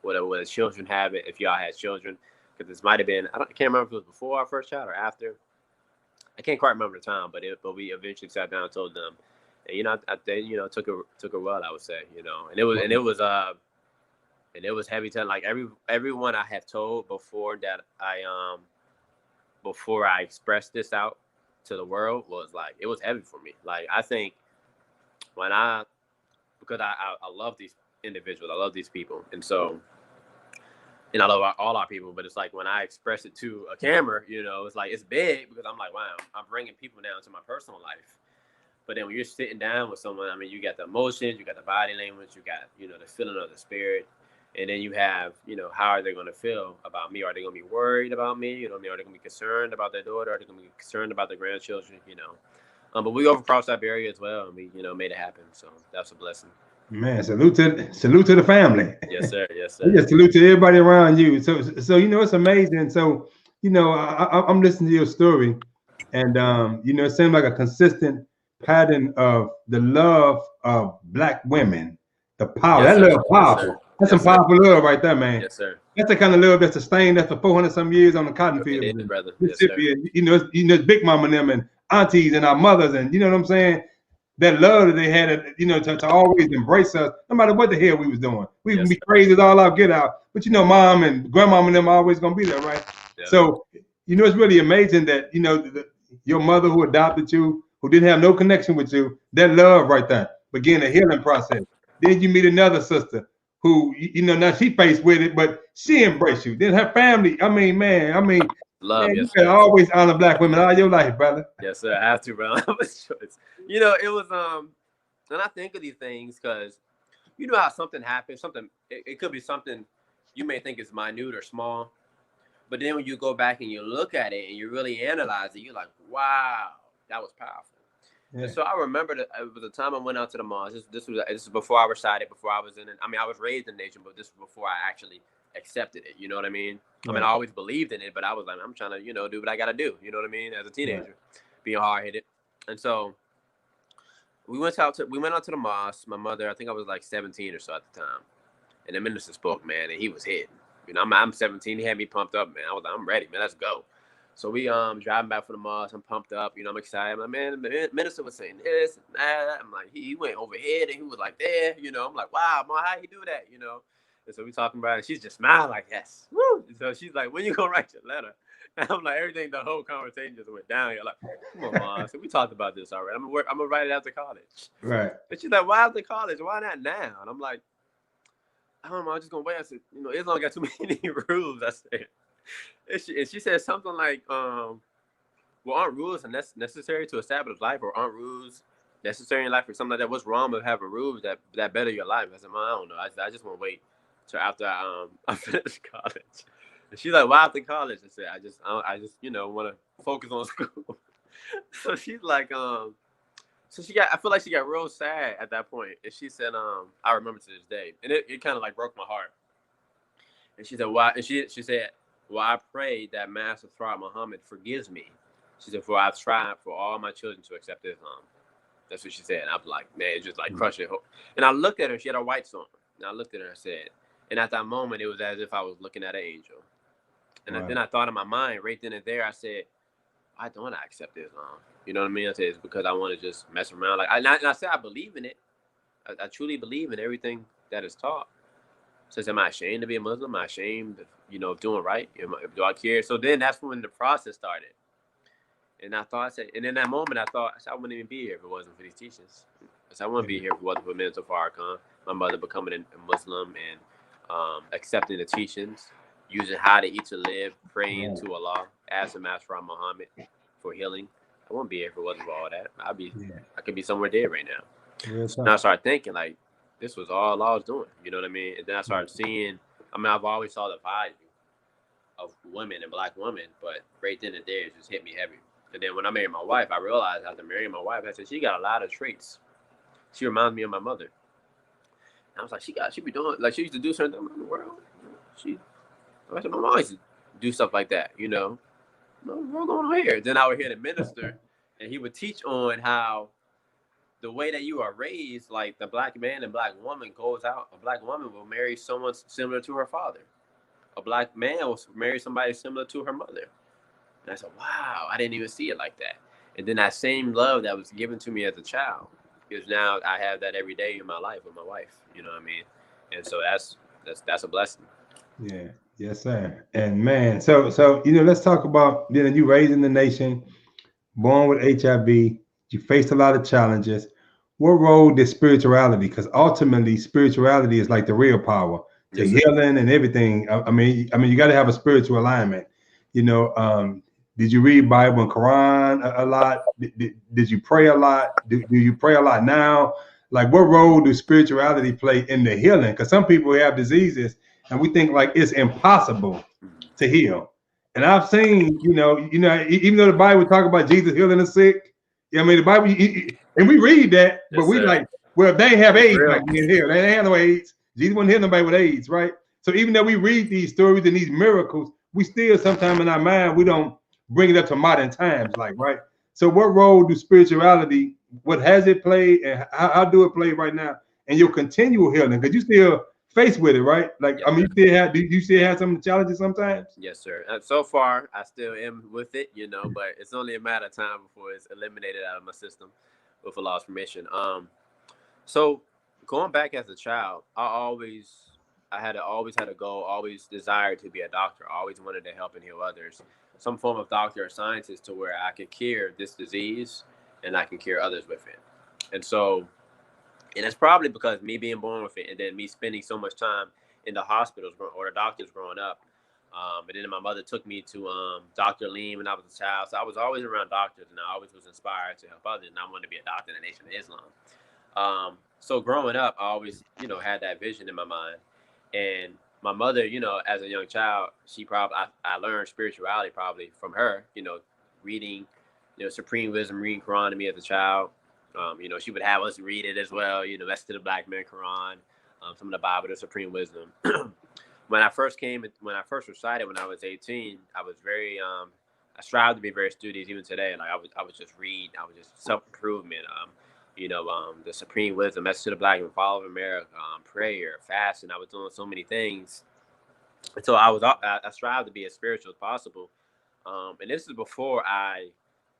whether children have it, if y'all had children, because this might have been, I can't remember if it was before our first child or after. I can't quite remember the time, but we eventually sat down and told them, and I took her well, I would say, and it was heavy telling, like everyone I have told before that before I expressed this out to the world was like, it was heavy for me. Like, I think because I love these individuals, I love these people, and so. And I love all our people, but it's like when I express it to a camera, it's like, it's big because I'm like, wow, I'm bringing people down to my personal life. But then when you're sitting down with someone, I mean, you got the emotions, you got the body language, you got, the feeling of the spirit. And then you have, how are they going to feel about me? Are they going to be worried about me? Are they going to be concerned about their daughter? Are they going to be concerned about their grandchildren? But we overcrossed that barrier as well, and we, made it happen. So that's a blessing. Man, salute to the family. Yes, sir. Yes, sir. Yes, salute to everybody around you. So it's amazing. So I'm listening to your story, and it seems like a consistent pattern of the love of Black women, the power. Yes, that sir. love powerful. Yes, that's some powerful love right there, man. Yes, sir. That's the kind of love that's sustained us for 400 some years on the cotton fields, brother. Mississippi. Yes, it's Big Mama and them and aunties and our mothers, and you know what I'm saying. that love that they had, you know, to always embrace us, no matter what the hell we was doing. We can Yes, be sir. crazy as all out, get out, but you know, mom and grandmom and them are always gonna be there, right? Yeah. So, you know, it's really amazing that you know your mother who adopted you, who didn't have no connection with you, that love right there began a healing process. Then you meet another sister who, you know, now she faced with it, but she embraced you. Then her family. I mean, man. I mean, Love, man, you yes, can sir. always honor black women all your life, brother. Yes, sir. I have to, bro. You know, it was and I think of these things because you know how something happens, something it could be something you may think is minute or small, but then when you go back and you look at it and you really analyze it, you're like, wow, that was powerful. And Yeah. so I remember that it was the time I went out to the mall. This was before I resided, before I was in it. I mean, I was raised in the nation, but this was before I actually accepted it. You know what I mean? I mean, I Right. always believed in it, but I was like, I'm trying to, you know, do what I got to do. You know what I mean? As a Right. teenager, being hard headed, and so we went out to the mosque. My mother, I think I was like 17 or so at the time, and the minister spoke, man, and he was hitting. You know, I'm 17. He had me pumped up, man. I was like, I'm ready, man. Let's go. So we driving back from the mosque. I'm pumped up. You know, I'm excited. I'm like, man, the minister was saying this and that. I'm like, he went overhead and he was like there. You know, I'm like, wow, ma, how he do that? You know. And so we talking about it. And she's just smiling like, yes, woo. And so she's like, when you gonna write your letter? And I'm like, everything. The whole conversation just went down. You're like, come on, ma. So we talked about this already. I'm gonna write it after college. Right. And she's like, why after college? Why not now? And I'm like, I don't know. I'm just gonna wait. I said, you know, Islam got too many rules. I said, and she said something like, well, aren't rules necessary to establish life, or aren't rules necessary in life, or something like that? What's wrong with having rules that better your life? I said, I don't know. I said, I just want to wait till after I finish college. And she's like, why after college? I said, I just you know want to focus on school. So she's like, so I feel like she got real sad at that point, and she said, I remember to this day, and it kind of like broke my heart. And she said, why? And she said, well, I prayed that Master Prophet Muhammad forgives me. She said, for I've tried for all my children to accept Islam. That's what she said. And I was like, man, it's just like crushing. And I looked at her. She had her whites on. And I looked at her and said, and at that moment, it was as if I was looking at an angel. And Wow. then I thought in my mind, right then and there, I said, why don't I accept Islam? You know what I mean? I said, it's because I want to just mess around. Like, and I said, I believe in it. I truly believe in everything that is taught. So, am I ashamed to be a Muslim? Am I ashamed of, you know, of doing right? Do I care? So then that's when the process started. And I thought, I said, and in that moment, I thought, I wouldn't even be here if it wasn't for these teachings. I said, I wouldn't be here if it wasn't for Minister Farrakhan, my mother becoming a Muslim and accepting the teachings, using how to eat to live, praying to Allah, asking Master Muhammad for healing. I wouldn't be here if it wasn't for all that. I could be somewhere dead right now. And I started thinking, like, this was all I was doing. You know what I mean? And then I started seeing, I mean, I've always saw the value of women and black women, but right then and there, it just hit me heavy. And then when I married my wife, I realized after marrying my wife, I said, she got a lot of traits. She reminds me of my mother. And I was like, she be doing, like, she used to do certain things in the world. I said, my mom used to do stuff like that, you know. What's going on here? Then I would hear the minister, and he would teach on how the way that you are raised, like the black man and black woman goes out, a black woman will marry someone similar to her father. A black man will marry somebody similar to her mother. And I said, wow, I didn't even see it like that. And then that same love that was given to me as a child, because now I have that every day in my life with my wife. You know what I mean? And so that's a blessing. Yeah. Yes, sir. And man, so you know, let's talk about, you know, you raised in the nation, born with HIV, you faced a lot of challenges. What role did spirituality? Because ultimately, spirituality is like the real power to Yes, sir. healing and everything. I mean, you got to have a spiritual alignment. You know, did you read Bible and Quran a lot? Did you pray a lot? Do you pray a lot now? Like, what role do spirituality play in the healing? Because some people have diseases, and we think like it's impossible to heal. And I've seen, even though the Bible talk about Jesus healing the sick, I mean, the Bible, and we read that, but Yes, we sir. like, well, they ain't have It's AIDS real. back then here. They ain't have no AIDS. Jesus wasn't healing nobody with AIDS, right? So even though we read these stories and these miracles, we still sometimes in our mind, we don't bring it up to modern times, like, right? So what role do spirituality, what has it played, and how do it play right now in your continual healing? Because you still faced with it, right? Like, Yes, I mean, sir. do you still have some challenges sometimes? Yes, sir. So far, I still am with it, you know, but it's only a matter of time before it's eliminated out of my system. with Allah's permission. So going back as a child, always had a goal, always desired to be a doctor. I always wanted to help and heal others, some form of doctor or scientist to where I could cure this disease and I can cure others with it. And so, and it's probably because me being born with it and then me spending so much time in the hospitals or the doctors growing up. And then my mother took me to Dr. Lean when I was a child. So I was always around doctors and I always was inspired to help others. And I wanted to be a doctor in the Nation of Islam. So growing up, I always, had that vision in my mind. And my mother, as a young child, I learned spirituality probably from her, reading, Supreme Wisdom, reading Quran to me as a child. She would have us read it as well, that's to the Black Man Quran, some of the Bible, the Supreme Wisdom. When I first recited when I was 18, I was very, I strived to be very studious even today. Like I would just read, I would just self-improvement, the Supreme Wisdom, message to the Black and Follow of America, prayer, fasting. I was doing so many things. And so I strived to be as spiritual as possible. And this is before after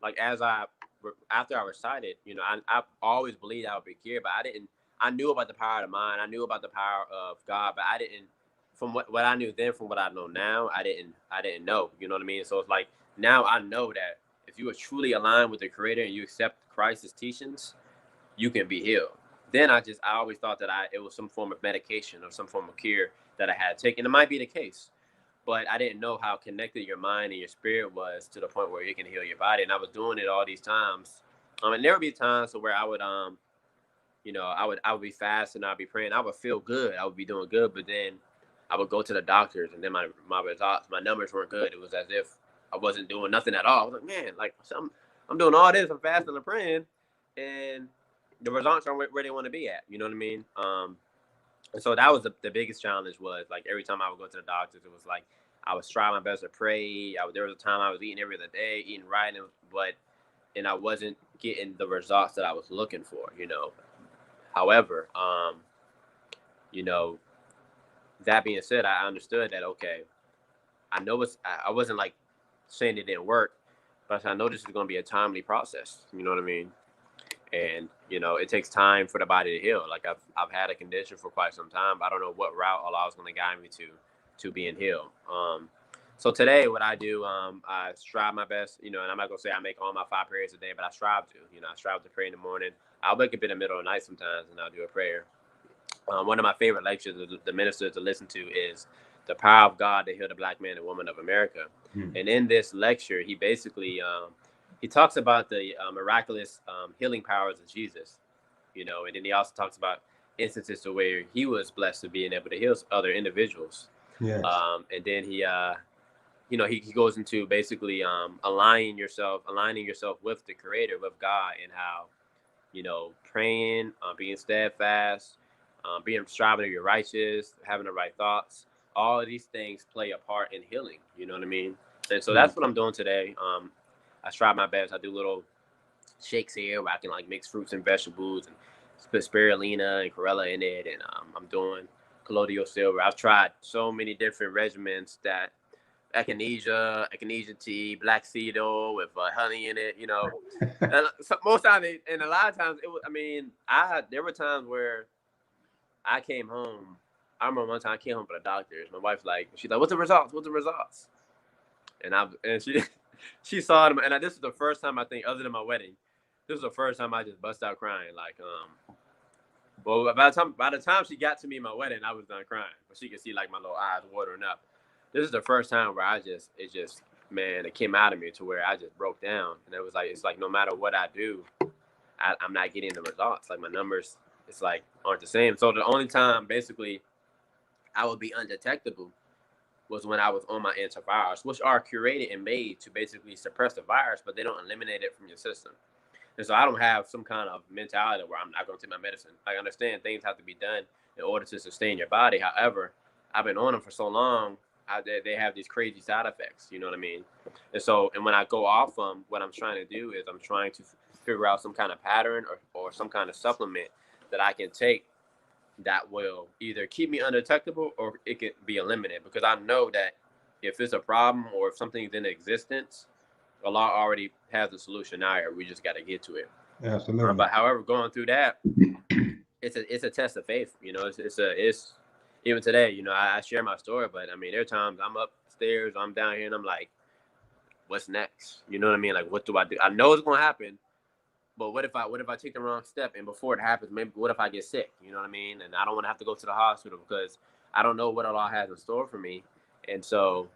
I recited, I always believed I would be cured, but I knew about the power of the mind. I knew about the power of God, but I didn't, from what I knew then, from what I know now, I didn't know, you know what I mean? So it's like, now I know that if you are truly aligned with the Creator and you accept Christ's teachings, you can be healed. Then I always thought that it was some form of medication or some form of cure that I had taken. It might be the case, but I didn't know how connected your mind and your spirit was to the point where it can heal your body. And I was doing it all these times. And there would be times where I would, I would be fasting, I'd be praying, I would feel good, I would be doing good, but then I would go to the doctors and then my results, my numbers weren't good. It was as if I wasn't doing nothing at all. I was like, man, I'm doing all this, I'm fasting and praying, and the results aren't where they want to be at. You know what I mean? And so that was the biggest challenge. Was like every time I would go to the doctors, it was like I would try my best to pray. There was a time I was eating every other day, eating right, and I wasn't getting the results that I was looking for. However, that being said, I understood that, okay, I know I wasn't like saying it didn't work, but I know this is going to be a timely process. You know what I mean? And, it takes time for the body to heal. Like I've had a condition for quite some time, but I don't know what route Allah is going to guide me to being healed. So today what I do, I strive my best, and I'm not going to say I make all my 5 prayers a day, but I strive to, I strive to pray in the morning. I'll wake up in the middle of the night sometimes and I'll do a prayer. One of my favorite lectures the minister to listen to is The Power of God to Heal the Black Man and Woman of America. And in this lecture, he basically, he talks about the miraculous healing powers of Jesus, and then he also talks about instances to where he was blessed to being able to heal other individuals. Yes. And then he goes into basically aligning yourself with the Creator, with God, and how, praying, being steadfast, striving to be righteous, having the right thoughts. All of these things play a part in healing. You know what I mean? And so that's what I'm doing today. I strive my best. I do little shakes here where I can like mix fruits and vegetables and put spirulina and chlorella in it. And I'm doing colloidal silver. I've tried so many different regimens that echinacea tea, black seed oil with honey in it, And so most times, and a lot of times, there were times where I came home. I remember one time I came home from the doctors. My wife's like, she's like, "What's the results? What's the results?" And she saw them, and this is the first time I think, other than my wedding, this was the first time I just bust out crying. Like, well, by the time she got to me in my wedding, I was done crying, but she could see like my little eyes watering up. This is the first time where it came out of me to where I just broke down, and it's like no matter what I do, I'm not getting the results. Like my numbers, it's like aren't the same. So the only time basically I would be undetectable was when I was on my antivirus, which are curated and made to basically suppress the virus, but they don't eliminate it from your system. And so I don't have some kind of mentality where I'm not going to take my medicine. I understand things have to be done in order to sustain your body. However, I've been on them for so long, they have these crazy side effects. You know what I mean? And when I go off them, what I'm trying to do is I'm trying to figure out some kind of pattern or some kind of supplement that I can take that will either keep me undetectable or it can be eliminated, because I know that if it's a problem or if something's in existence, Allah already has the solution now. We just got to get to it. Absolutely. But however, going through that, it's a test of faith. You know, it's even today. You know, I share my story, but I mean, there are times I'm upstairs, I'm down here, and I'm like, what's next? You know what I mean? Like, what do I do? I know it's gonna happen, but what if I take the wrong step and before it happens, maybe what if I get sick? You know what I mean? And I don't want to have to go to the hospital because I don't know what Allah has in store for me. And so,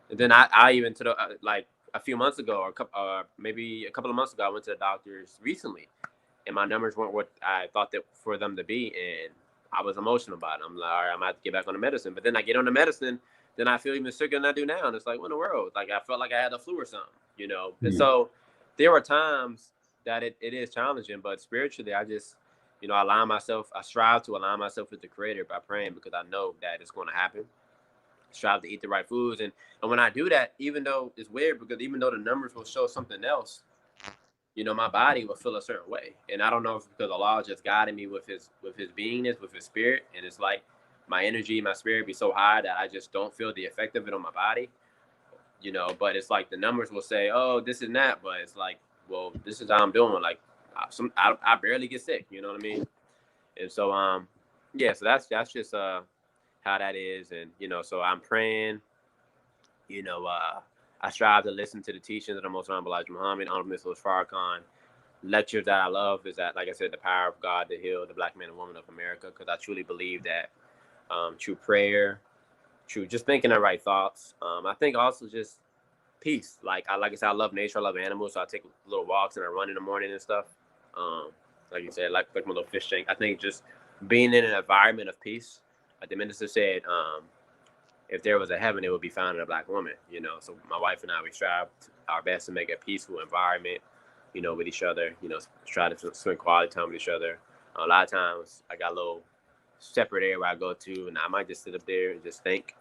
and then I even to the like a few months ago or maybe a couple of months ago, I went to the doctors recently, and my numbers weren't what I thought that for them to be, and I was emotional about it. I'm like, all right, I'm gonna have to get back on the medicine. But then I get on the medicine, then I feel even sicker than I do now. And it's like, what in the world? Like I felt like I had the flu or something, you know. And so there are times that it is challenging, but spiritually, I just, you know, I strive to align myself with the Creator by praying because I know that it's going to happen. Strive to eat the right foods, and when I do that, even though it's weird because even though the numbers will show something else, you know, my body will feel a certain way. And I don't know if it's because Allah just guided me with his beingness, with his spirit. And it's like my energy, my spirit be so high that I just don't feel the effect of it on my body. You know, but it's like the numbers will say, oh, this and that. But it's like, well, this is how I'm doing. Like I barely get sick, you know what I mean? And so yeah, so that's just how that is. And, you know, so I'm praying, you know, I strive to listen to the teachings of the Most Honorable Elijah Muhammad, Honorable Mr. Farrakhan. Lectures that I love is that, like I said, the power of God to heal the Black man and woman of America, because I truly believe that through prayer, through just thinking the right thoughts. I think also just peace. Like I said, I love nature, I love animals, so I take little walks and I run in the morning and stuff. Like you said, like my little fish tank. I think just being in an environment of peace. Like the minister said, if there was a heaven, it would be found in a Black woman, you know. So my wife and I, we strive our best to make a peaceful environment, you know, with each other, you know, try to spend quality time with each other. A lot of times I got a little separate area where I go to, and I might just sit up there and just think.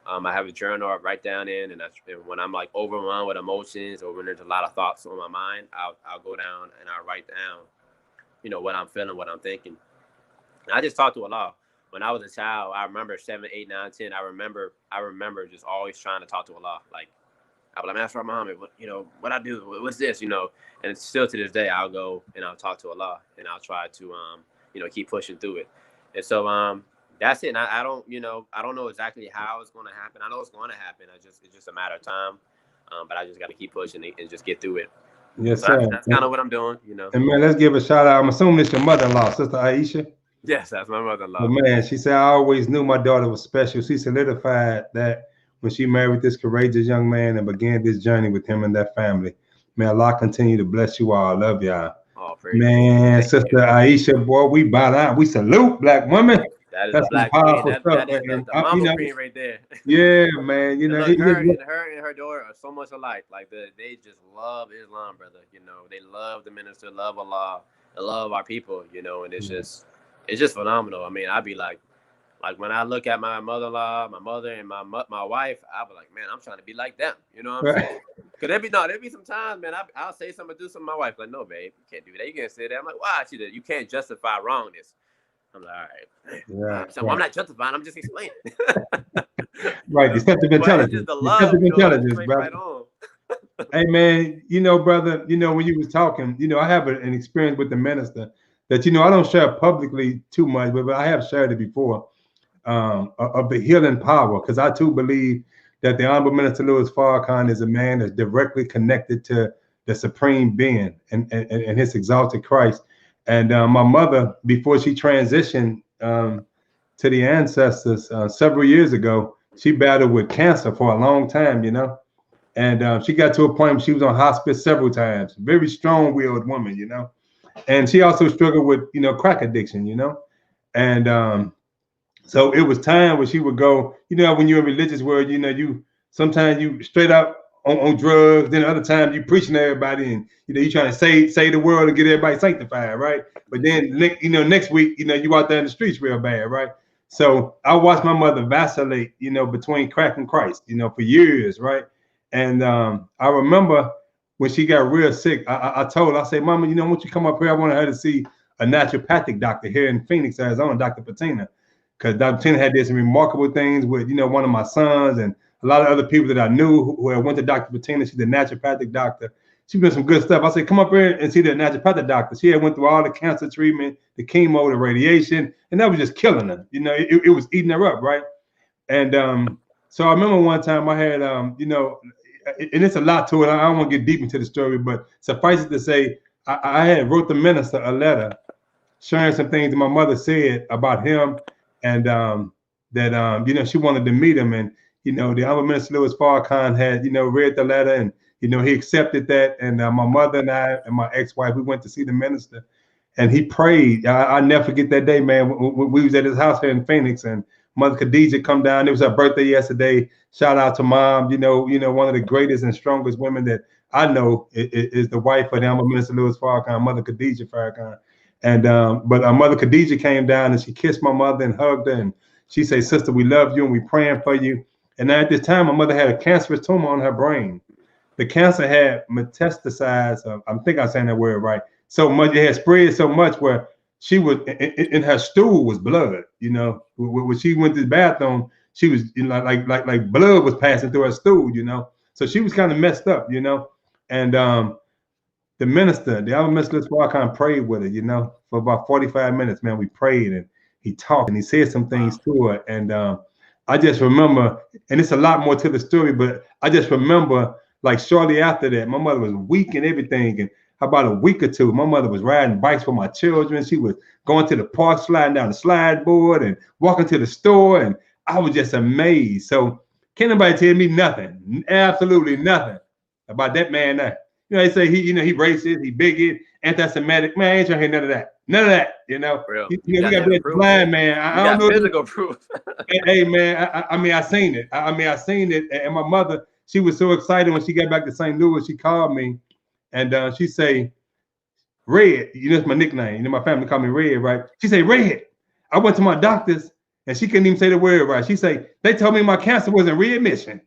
I have a journal I write down in, and when I'm like overwhelmed with emotions or when there's a lot of thoughts on my mind, I'll go down and I'll write down, you know, what I'm feeling, what I'm thinking. And I just talk to Allah. When I was a child, I remember 7, 8, 9, 10. I remember just always trying to talk to Allah. Like, I was like, Master Muhammad, what, you know, what I do? What's this? You know, and still to this day, I'll go and I'll talk to Allah and I'll try to, you know, keep pushing through it. And so, that's it. And I don't, you know, I don't know exactly how it's going to happen. I know it's going to happen. It's just a matter of time. But I just got to keep pushing and just get through it. Yes, so sir. that's kind of what I'm doing, you know. And man, let's give a shout out. I'm assuming it's your mother-in-law, Sister Aisha. Yes, that's my mother-in-law. But man, she said, I always knew my daughter was special. She solidified that when she married this courageous young man and began this journey with him and that family. May Allah continue to bless you all. I love y'all. Oh, man, Sister Aisha, boy, we bow down. We salute Black women. That is That's the Black powerful queen. stuff, That is man. the mama You know, queen right there. yeah, man. You know, look, her and her daughter are so much alike. Like they just love Islam, brother. You know, they love the minister, love Allah, they love our people. You know, and it's just phenomenal. I mean, I'd be like when I look at my mother-in-law, my mother, and my wife, I'll be like, man, I'm trying to be like them. You know what I'm saying? Because there'd be some times, man, I'll say something, do something. My wife's like, no, babe, you can't do that. You can't say that. I'm like, why? She did. You can't justify wrongness. I'm like, all right. Yeah, so I'm not justifying. I'm just explaining. Right, deceptive intelligence. Just the love, deceptive intelligence, bro. Right on. Hey, man, you know, brother, you know, when you was talking, you know, I have an experience with the minister that, you know, I don't share publicly too much, but I have shared it before, of the healing power, because I too believe that the Honorable Minister Louis Farrakhan is a man that's directly connected to the Supreme Being and his exalted Christ. And my mother, before she transitioned to the ancestors several years ago, she battled with cancer for a long time, you know. And she got to a point where she was on hospice several times. Very strong-willed woman, you know. And she also struggled with, you know, crack addiction, you know. And so it was time where she would go, you know, when you're in religious world, you know, you sometimes you straight up on drugs, then other times you preaching to everybody and, you know, you trying to say the world and get everybody sanctified, right? But then, you know, next week, you know, you out there in the streets real bad, right? So I watched my mother vacillate, you know, between crack and Christ, you know, for years, right? And I remember when she got real sick, I told her, I said, Mama, you know, once you come up here, I wanted her to see a naturopathic doctor here in Phoenix, Arizona, Dr. Patina. Because Dr. Patina had did some remarkable things with, you know, one of my sons and a lot of other people that I knew who went to Dr. Patina. She's a naturopathic doctor. She been some good stuff. I said, come up here and see the naturopathic doctor. She had went through all the cancer treatment, the chemo, the radiation, and that was just killing her. It was eating her up, right? And so I remember one time I had, and it's a lot to it. I don't want to get deep into the story, but suffice it to say, I had wrote the minister a letter sharing some things that my mother said about him, and that she wanted to meet him, and the Honorable Minister Louis Farrakhan had read the letter, and he accepted that, and my mother and I and my ex-wife, we went to see the minister, and he prayed. I never forget that day, man. We was at his house here in Phoenix, and Mother Khadijah come down. It was her birthday yesterday. Shout out to Mom. One of the greatest and strongest women that I know is the wife of the Honorable Minister Louis Farrakhan, Mother Khadijah Farrakhan. And but Mother Khadijah came down and she kissed my mother and hugged her, and she said, "Sister, we love you and we praying for you." And at this time, my mother had a cancerous tumor on her brain. The cancer had metastasized. I think I'm saying that word right. So much it had spread so much where she was in her stool was blood. When she went to the bathroom, she was like blood was passing through her stool. So she was kind of messed up. And the minister, the other minister, Farrakhan prayed with her, for about 45 minutes, man. We prayed and he talked and he said some things to her. And I just remember, and it's a lot more to the story, but I just remember like shortly after that, my mother was weak and everything. And about a week or two, my mother was riding bikes with my children. She was going to the park, sliding down the slide board and walking to the store. And I was just amazed. So can't nobody tell me nothing, absolutely nothing about that man there. They say he racist, he bigot, anti-Semitic. Man, I ain't trying to hear none of that. None of that. We got to be blind, man. I don't know physical proof. Hey, man. I seen it. I seen it. And my mother, she was so excited when she got back to St. Louis. She called me, and she say, "Red." It's my nickname. My family call me Red, right? She say, "Red." I went to my doctors, and she couldn't even say the word right. She say, "They told me my cancer was in readmission."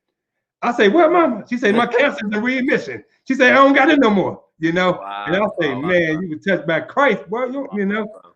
I say, "What, mama?" She said, "My cancer is in readmission." She said, "I don't got it no more." Wow, and I say, "Man, you were touched by Christ, boy."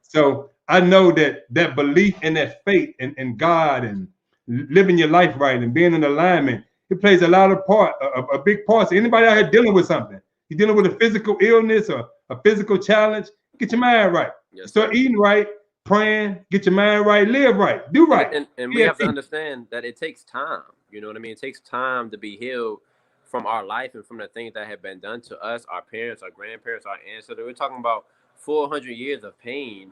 So I know that belief and that faith in God and living your life right and being in alignment, it plays a lot of part, a big part. So anybody out here dealing with something, you're dealing with a physical illness or a physical challenge, get your mind right. Yes, Start eating right, praying, get your mind right, live right, do right. And we have to understand that it takes time. You know what I mean? It takes time to be healed from our life and from the things that have been done to us, our parents, our grandparents, our ancestors. We're talking about 400 years of pain.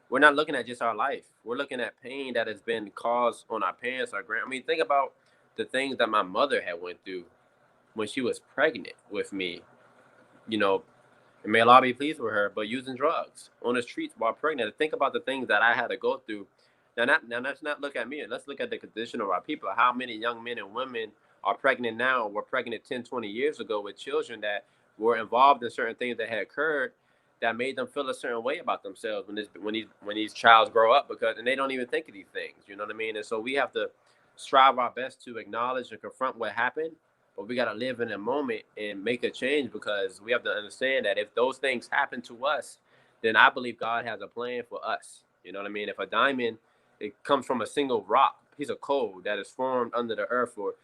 We're not looking at just our life. We're looking at pain that has been caused on our parents, our grand. I mean, think about the things that my mother had went through when she was pregnant with me. And may Allah be pleased with her, but using drugs on the streets while pregnant. Think about the things that I had to go through. Now let's not look at me. Let's look at the condition of our people. How many young men and women are pregnant now, were pregnant 10, 20 years ago with children that were involved in certain things that had occurred that made them feel a certain way about themselves when these childs grow up, and they don't even think of these things. You know what I mean? And so we have to strive our best to acknowledge and confront what happened, but we got to live in a moment and make a change, because we have to understand that if those things happen to us, then I believe God has a plan for us. You know what I mean? If a diamond, it comes from a single rock, piece of coal that is formed under the earth for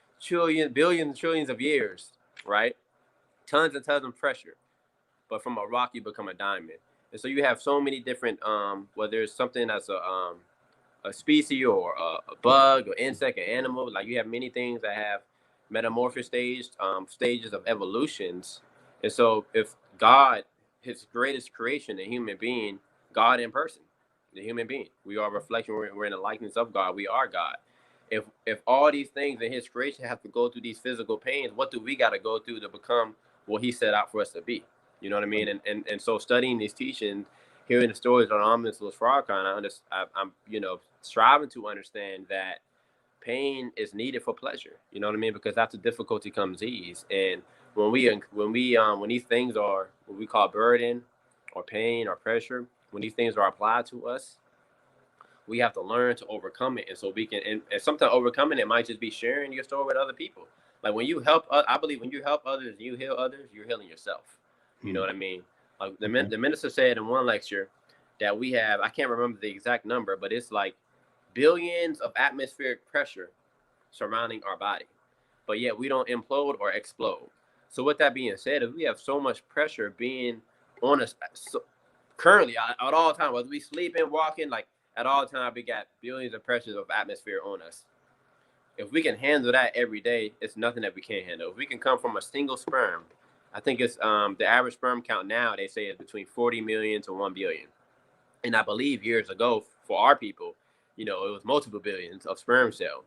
billions, trillions of years, right? Tons and tons of pressure. But from a rock, you become a diamond. And so you have so many different, whether it's something that's a species or a bug or insect or animal, like you have many things that have metamorphosis stages of evolutions. And so if God, his greatest creation, the human being, God in person, the human being, we are a reflection, we're in the likeness of God, we are God. If all these things in his creation have to go through these physical pains, what do we got to go through to become what he set out for us to be? You know what I mean? And so studying these teachings, hearing the stories on Amos Farrakhan, I'm striving to understand that pain is needed for pleasure. You know what I mean? Because after difficulty comes ease. And when these things are what we call burden or pain or pressure, when these things are applied to us, we have to learn to overcome it. And so we can, and sometimes overcoming it might just be sharing your story with other people. Like when you help, I believe when you help others, you heal others, you're healing yourself. You know what I mean? Like the minister said in one lecture that we have, I can't remember the exact number, but it's like billions of atmospheric pressure surrounding our body, but yet we don't implode or explode. So with that being said, if we have so much pressure being on us currently at all times, whether we sleeping, walking, like at all times, we got billions of pressures of atmosphere on us. If we can handle that every day, it's nothing that we can't handle. If we can come from a single sperm, I think it's the average sperm count now, they say, is between 40 million to 1 billion. And I believe years ago for our people, it was multiple billions of sperm cell,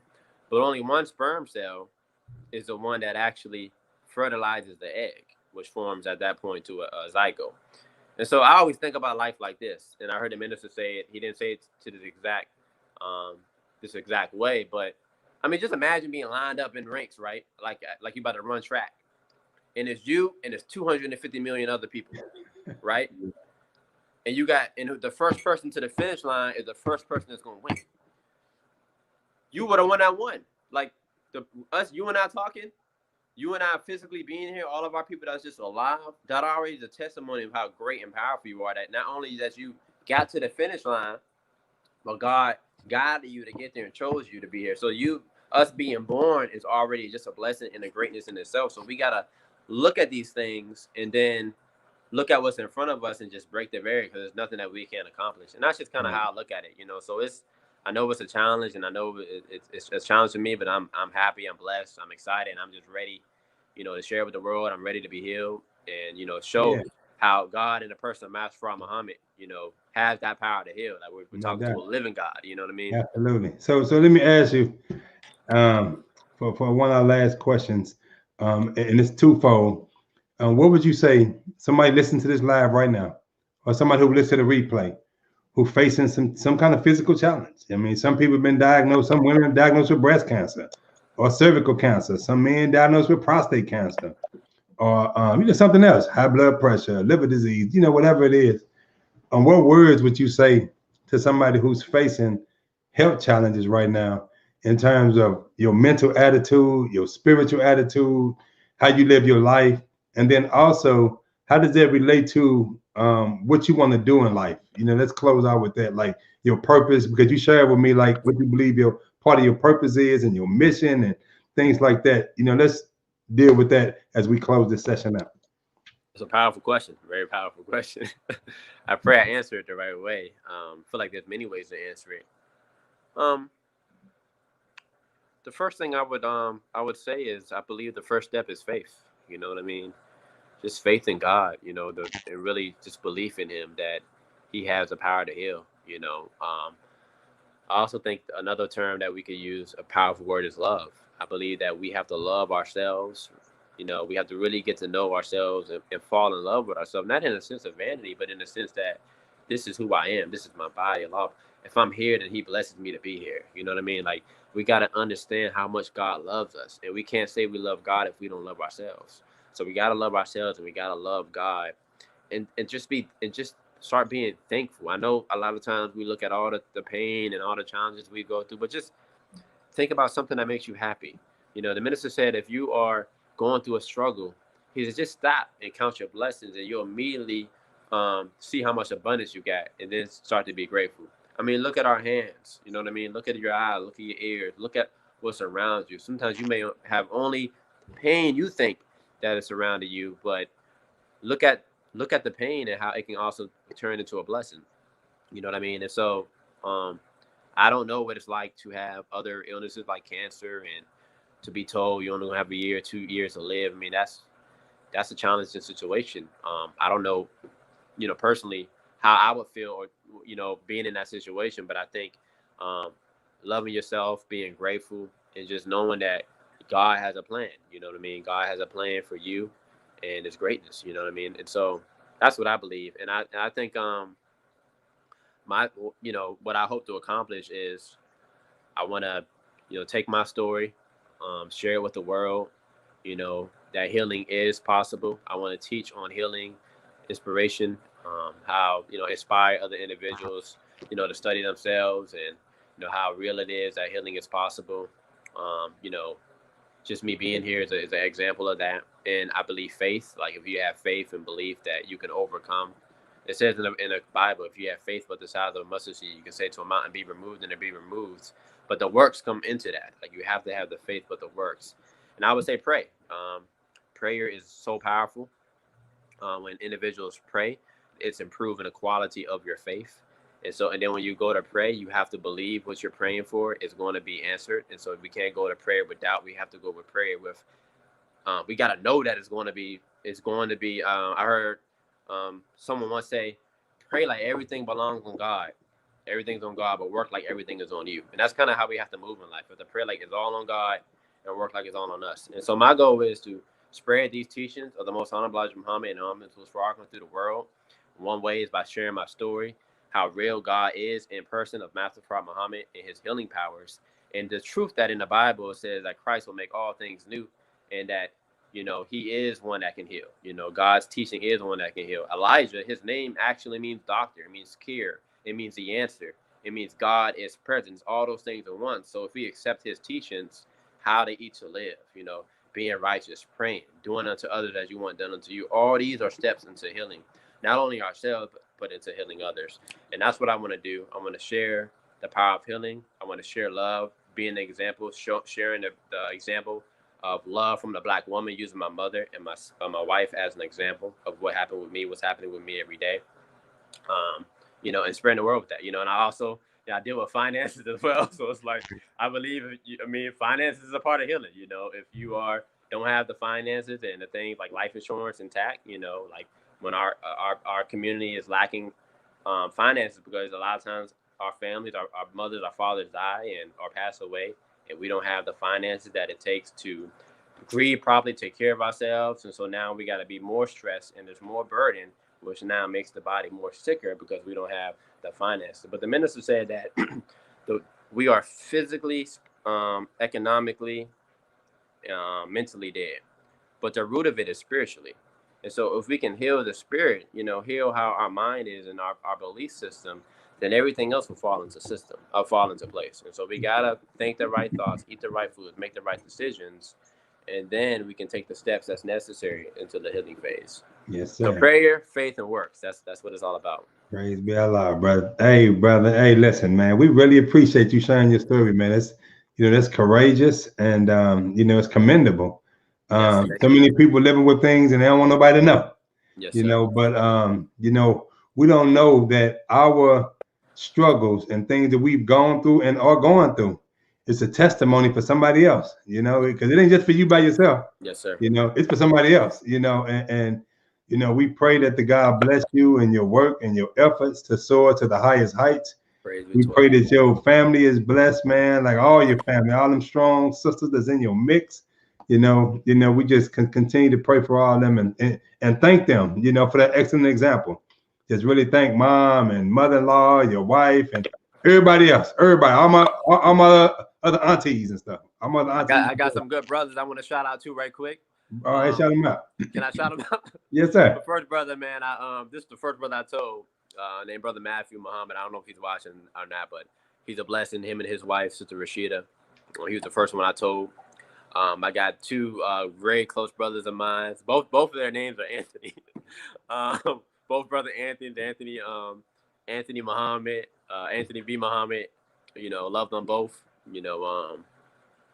but only one sperm cell is the one that actually fertilizes the egg, which forms at that point to a zygote. And so I always think about life like this. And I heard the minister say it. He didn't say it to um, this exact way, but I mean, just imagine being lined up in ranks, right? Like you about to run track, and it's you and it's 250 million other people, right? And the first person to the finish line is the first person that's gonna win. You were the one that won. Like you and I talking, you and I physically being here, all of our people that's just alive, that already is a testimony of how great and powerful you are. That not only that you got to the finish line, but God guided you to get there and chose you to be here. So us being born is already just a blessing and a greatness in itself. So we gotta look at these things and then look at what's in front of us and just break the barrier, because there's nothing that we can't accomplish. And that's just kind of how I look at it, So I know it's a challenge, and I know it's a challenge for me, but I'm happy, I'm blessed, I'm excited, and I'm just ready, to share with the world. I'm ready to be healed and, show how God in the person of Master Muhammad, has that power to heal. Like we're No talking to doubt. a living God, you know what I mean? Absolutely. So let me ask you, for one of our last questions, and it's twofold. What would you say somebody listening to this live right now, or somebody who listens to the replay, who facing some kind of physical challenge? I mean, some people have been diagnosed, some women are diagnosed with breast cancer or cervical cancer, some men diagnosed with prostate cancer, or something else, high blood pressure, liver disease, whatever it is. What words would you say to somebody who's facing health challenges right now in terms of your mental attitude, your spiritual attitude, how you live your life, and then also how does that relate to what you want to do in life? Let's close out with that, like your purpose, because you shared with me like what you believe your part of your purpose is and your mission and things like that. Let's deal with that as we close this session out. It's a powerful question, very powerful question. I pray I answer it the right way. Feel like there's many ways to answer it. The first thing I would say is I believe the first step is faith. You know what I mean? Just faith in God. And really just belief in Him that He has the power to heal. I also think another term that we could use, a powerful word, is love. I believe that we have to love ourselves. We have to really get to know ourselves and fall in love with ourselves, not in a sense of vanity, but in the sense that this is who I am. This is my body. If I'm here, then He blesses me to be here. You know what I mean? Like, we got to understand how much God loves us. And we can't say we love God if we don't love ourselves. So we got to love ourselves and we got to love God and just start being thankful. I know a lot of times we look at all the pain and all the challenges we go through, but just think about something that makes you happy. The minister said, if you are going through a struggle, he said, just stop and count your blessings, and you'll immediately see how much abundance you got, and then start to be grateful. I mean, look at our hands. You know what I mean? Look at your eyes. Look at your ears. Look at what's around you. Sometimes you may have only pain you think that is surrounding you, but look at the pain and how it can also turn into a blessing. You know what I mean? And so I don't know what it's like to have other illnesses like cancer and to be told you only gonna have a year, 2 years to live. I mean, that's a challenging situation. I don't know, personally how I would feel, or being in that situation. But I think loving yourself, being grateful, and just knowing that God has a plan. You know what I mean? God has a plan for you, and it's greatness. You know what I mean? And so that's what I believe. And I think my what I hope to accomplish is I want to take my story, share it with the world. That healing is possible. I want to teach on healing, inspiration, how inspire other individuals to study themselves, and how real it is that healing is possible. um, you know just me being here is an example of that. And I believe faith, like if you have faith and belief that you can overcome, it says in the Bible, if you have faith but the size of a mustard seed, you can say to a mountain, be removed, and it be removed. But the works come into that. Like, you have to have the faith, but the works. And I would say pray. prayer is so powerful. When individuals pray, it's improving the quality of your faith. And then when you go to pray, you have to believe what you're praying for is going to be answered. And so we can't go to prayer with doubt. We have to go with prayer with, we got to know that it's going to be. I heard someone once say, pray like everything belongs on God. Everything's on God, but work like everything is on you. And that's kind of how we have to move in life. But the prayer like it's all on God and work like it's all on us. And so my goal is to spread these teachings of the Most Honorable Elijah Muhammad and Muhammad's Farrakhan through the world. One way is by sharing my story, how real God is in person of Master Prophet Muhammad and his healing powers. And the truth that in the Bible says that Christ will make all things new, and that, he is one that can heal. God's teaching is one that can heal. Elijah, his name actually means doctor. It means cure. It means the answer. It means God is presence. All those things at once. So if we accept his teachings, how to eat to live, being righteous, praying, doing unto others as you want done unto you. All these are steps into healing, not only ourselves, but into healing others. And that's what I want to do. I want to share the power of healing. I want to share love, being an example, sharing the example of love from the Black woman, using my mother and my wife as an example of what happened with me, what's happening with me every day. And spreading the word with that, and I also, I deal with finances as well. So it's like, I believe, finances is a part of healing. If you don't have the finances and the things like life insurance intact, like when our community is lacking finances, because a lot of times our families, our mothers, our fathers die and or pass away, and we don't have the finances that it takes to grieve properly, take care of ourselves. And so now we got to be more stressed and there's more burden, which now makes the body more sicker because we don't have the finances. But the minister said that we are physically, economically, mentally dead, but the root of it is spiritually. And so if we can heal the spirit, heal how our mind is and our belief system, then everything else will fall into place. And so we gotta think the right thoughts, eat the right foods, make the right decisions, and then we can take the steps that's necessary into the healing phase. Yes, So sir. prayer, faith, and works. That's what it's all about. Praise be Allah, brother. Hey, brother. Hey, listen, man. We really appreciate you sharing your story, man. That's courageous and it's commendable. Yes. So many people living with things and they don't want nobody to know. Yes, sir. But we don't know that our struggles and things that we've gone through and are going through is a testimony for somebody else. Because it ain't just for you by yourself. Yes, sir. It's for somebody else. And we pray that the God bless you and your work and your efforts to soar to the highest heights. Praise be We to pray Allah. that your family is blessed, man. Like all your family, all them strong sisters that's in your mix. We just can continue to pray for all of them and thank them, for that excellent example. Just really thank mom and mother-in-law, your wife, and everybody else, all my other aunties and stuff. All my other aunties. I got some good brothers I want to shout out to right quick. All right, shout them out. Can I shout them out? Yes, sir. The first brother, man, this is the first brother I told, named Brother Matthew Muhammad. I don't know if he's watching or not, but he's a blessing. Him and his wife, Sister Rashida. He was the first one I told. I got two very close brothers of mine. Both of their names are Anthony. Both brother Anthony Muhammad, Anthony V Muhammad. Love them both.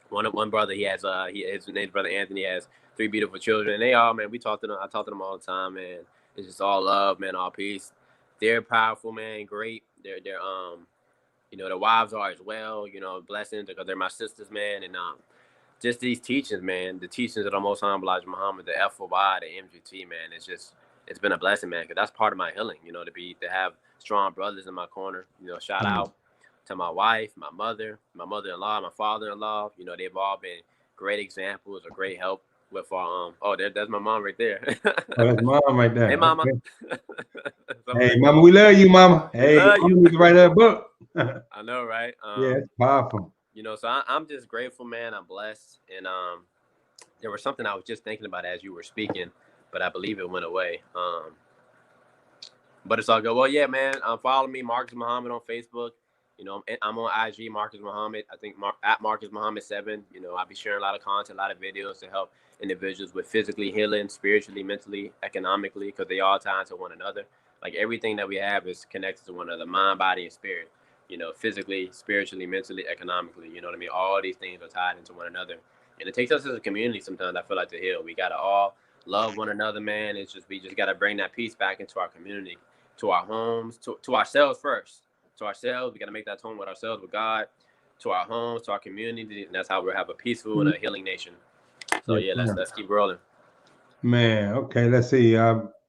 One brother, his name's Brother Anthony, has 3 beautiful children. And they all, man, we talk to them. I talk to them all the time, man. It's just all love, man, all peace. They're powerful, man, great. They're their wives are as well. Blessings because they're my sisters, man, and just these teachings, man, the teachings of the Most Honorable Elijah Muhammad, the FOI, the MGT, man, it's been a blessing, man, because that's part of my healing, to have strong brothers in my corner. Shout out to my wife, my mother-in-law, my father-in-law. They've all been great examples or great help with our that's my mom right there. Oh, that's mom right there. Hey, mama. Okay. Hey, mama, we love you, mama. Hey, you need to write that book. I know, right? Yeah, it's powerful. So I'm just grateful, man. I'm blessed. And there was something I was just thinking about as you were speaking, but I believe it went away. But it's all good. Well, yeah, man. Follow me, Marcus Muhammad, on Facebook. I'm on IG, Marcus Muhammad. I think at Marcus Muhammad 7. I'll be sharing a lot of content, a lot of videos to help individuals with physically healing, spiritually, mentally, economically, because they all tie into one another. Like everything that we have is connected to one another, mind, body, and spirit. Physically, spiritually, mentally, economically. You know what I mean? All these things are tied into one another. And it takes us as a community sometimes, I feel like, to heal. We got to all love one another, man. We just got to bring that peace back into our community, to our homes, to ourselves first. To ourselves, we got to make that tone with ourselves, with God, to our homes, to our community. And that's how we'll have a peaceful and a healing nation. So, yeah, let's keep rolling. Man, okay, let's see.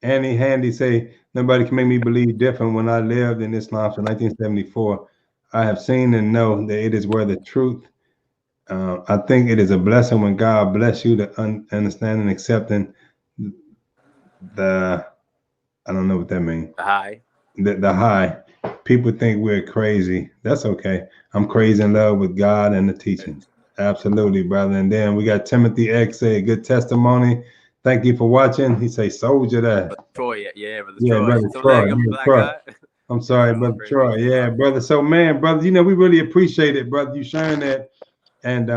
Annie Handy say, nobody can make me believe different. When I lived in Islam from 1974, I have seen and know that it is where the truth. I think it is a blessing when God bless you to understand and accepting the, I don't know what that means. The high. The high. People think we're crazy. That's okay. I'm crazy in love with God and the teachings. Absolutely, brother. And then we got Timothy X say, good testimony. Thank you for watching. He say, soldier that. Troy, yeah, brother Yeah, Troy. brother So Troy. I'm a Yeah, black Troy. guy. I'm sorry, brother Troy. Yeah, brother. So, man, brother, you know, we really appreciate it, brother, you sharing that. And,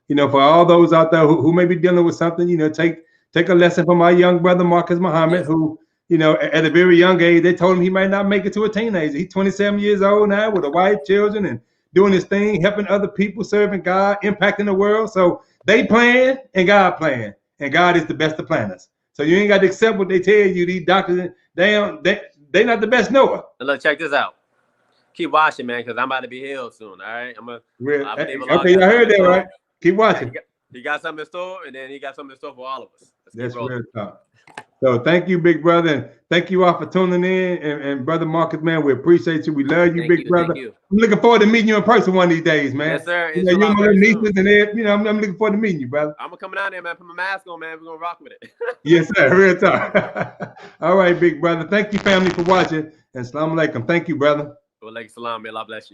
you know, for all those out there who may be dealing with something, you know, take a lesson from our young brother, Marcus Muhammad, who, you know, at a very young age, they told him he might not make it to a teenager. He's 27 years old now with a wife, children, and doing his thing, helping other people, serving God, impacting the world. So they plan and God plan, and God is the best of planners. So you ain't got to accept what they tell you. These doctors, they not the best knower. Look, check this out. Keep watching, man, because I'm about to be healed soon. All right, Okay, I heard that, right? Keep watching. He got something in store, and then he got something in store for all of us. That's real talk. So thank you, big brother, and thank you all for tuning in. And brother Marcus, man, we appreciate you. We love you, big brother. I'm looking forward to meeting you in person one of these days, man. Yes, sir. You know, you and my little nieces and you know, I'm looking forward to meeting you, brother. I'm gonna come down there, man. Put my mask on, man. We're gonna rock with it. Yes, sir. Real talk. All right, big brother. Thank you, family, for watching. And Assalamu alaikum. Thank you, brother. Wa alaikum salam. May Allah bless you.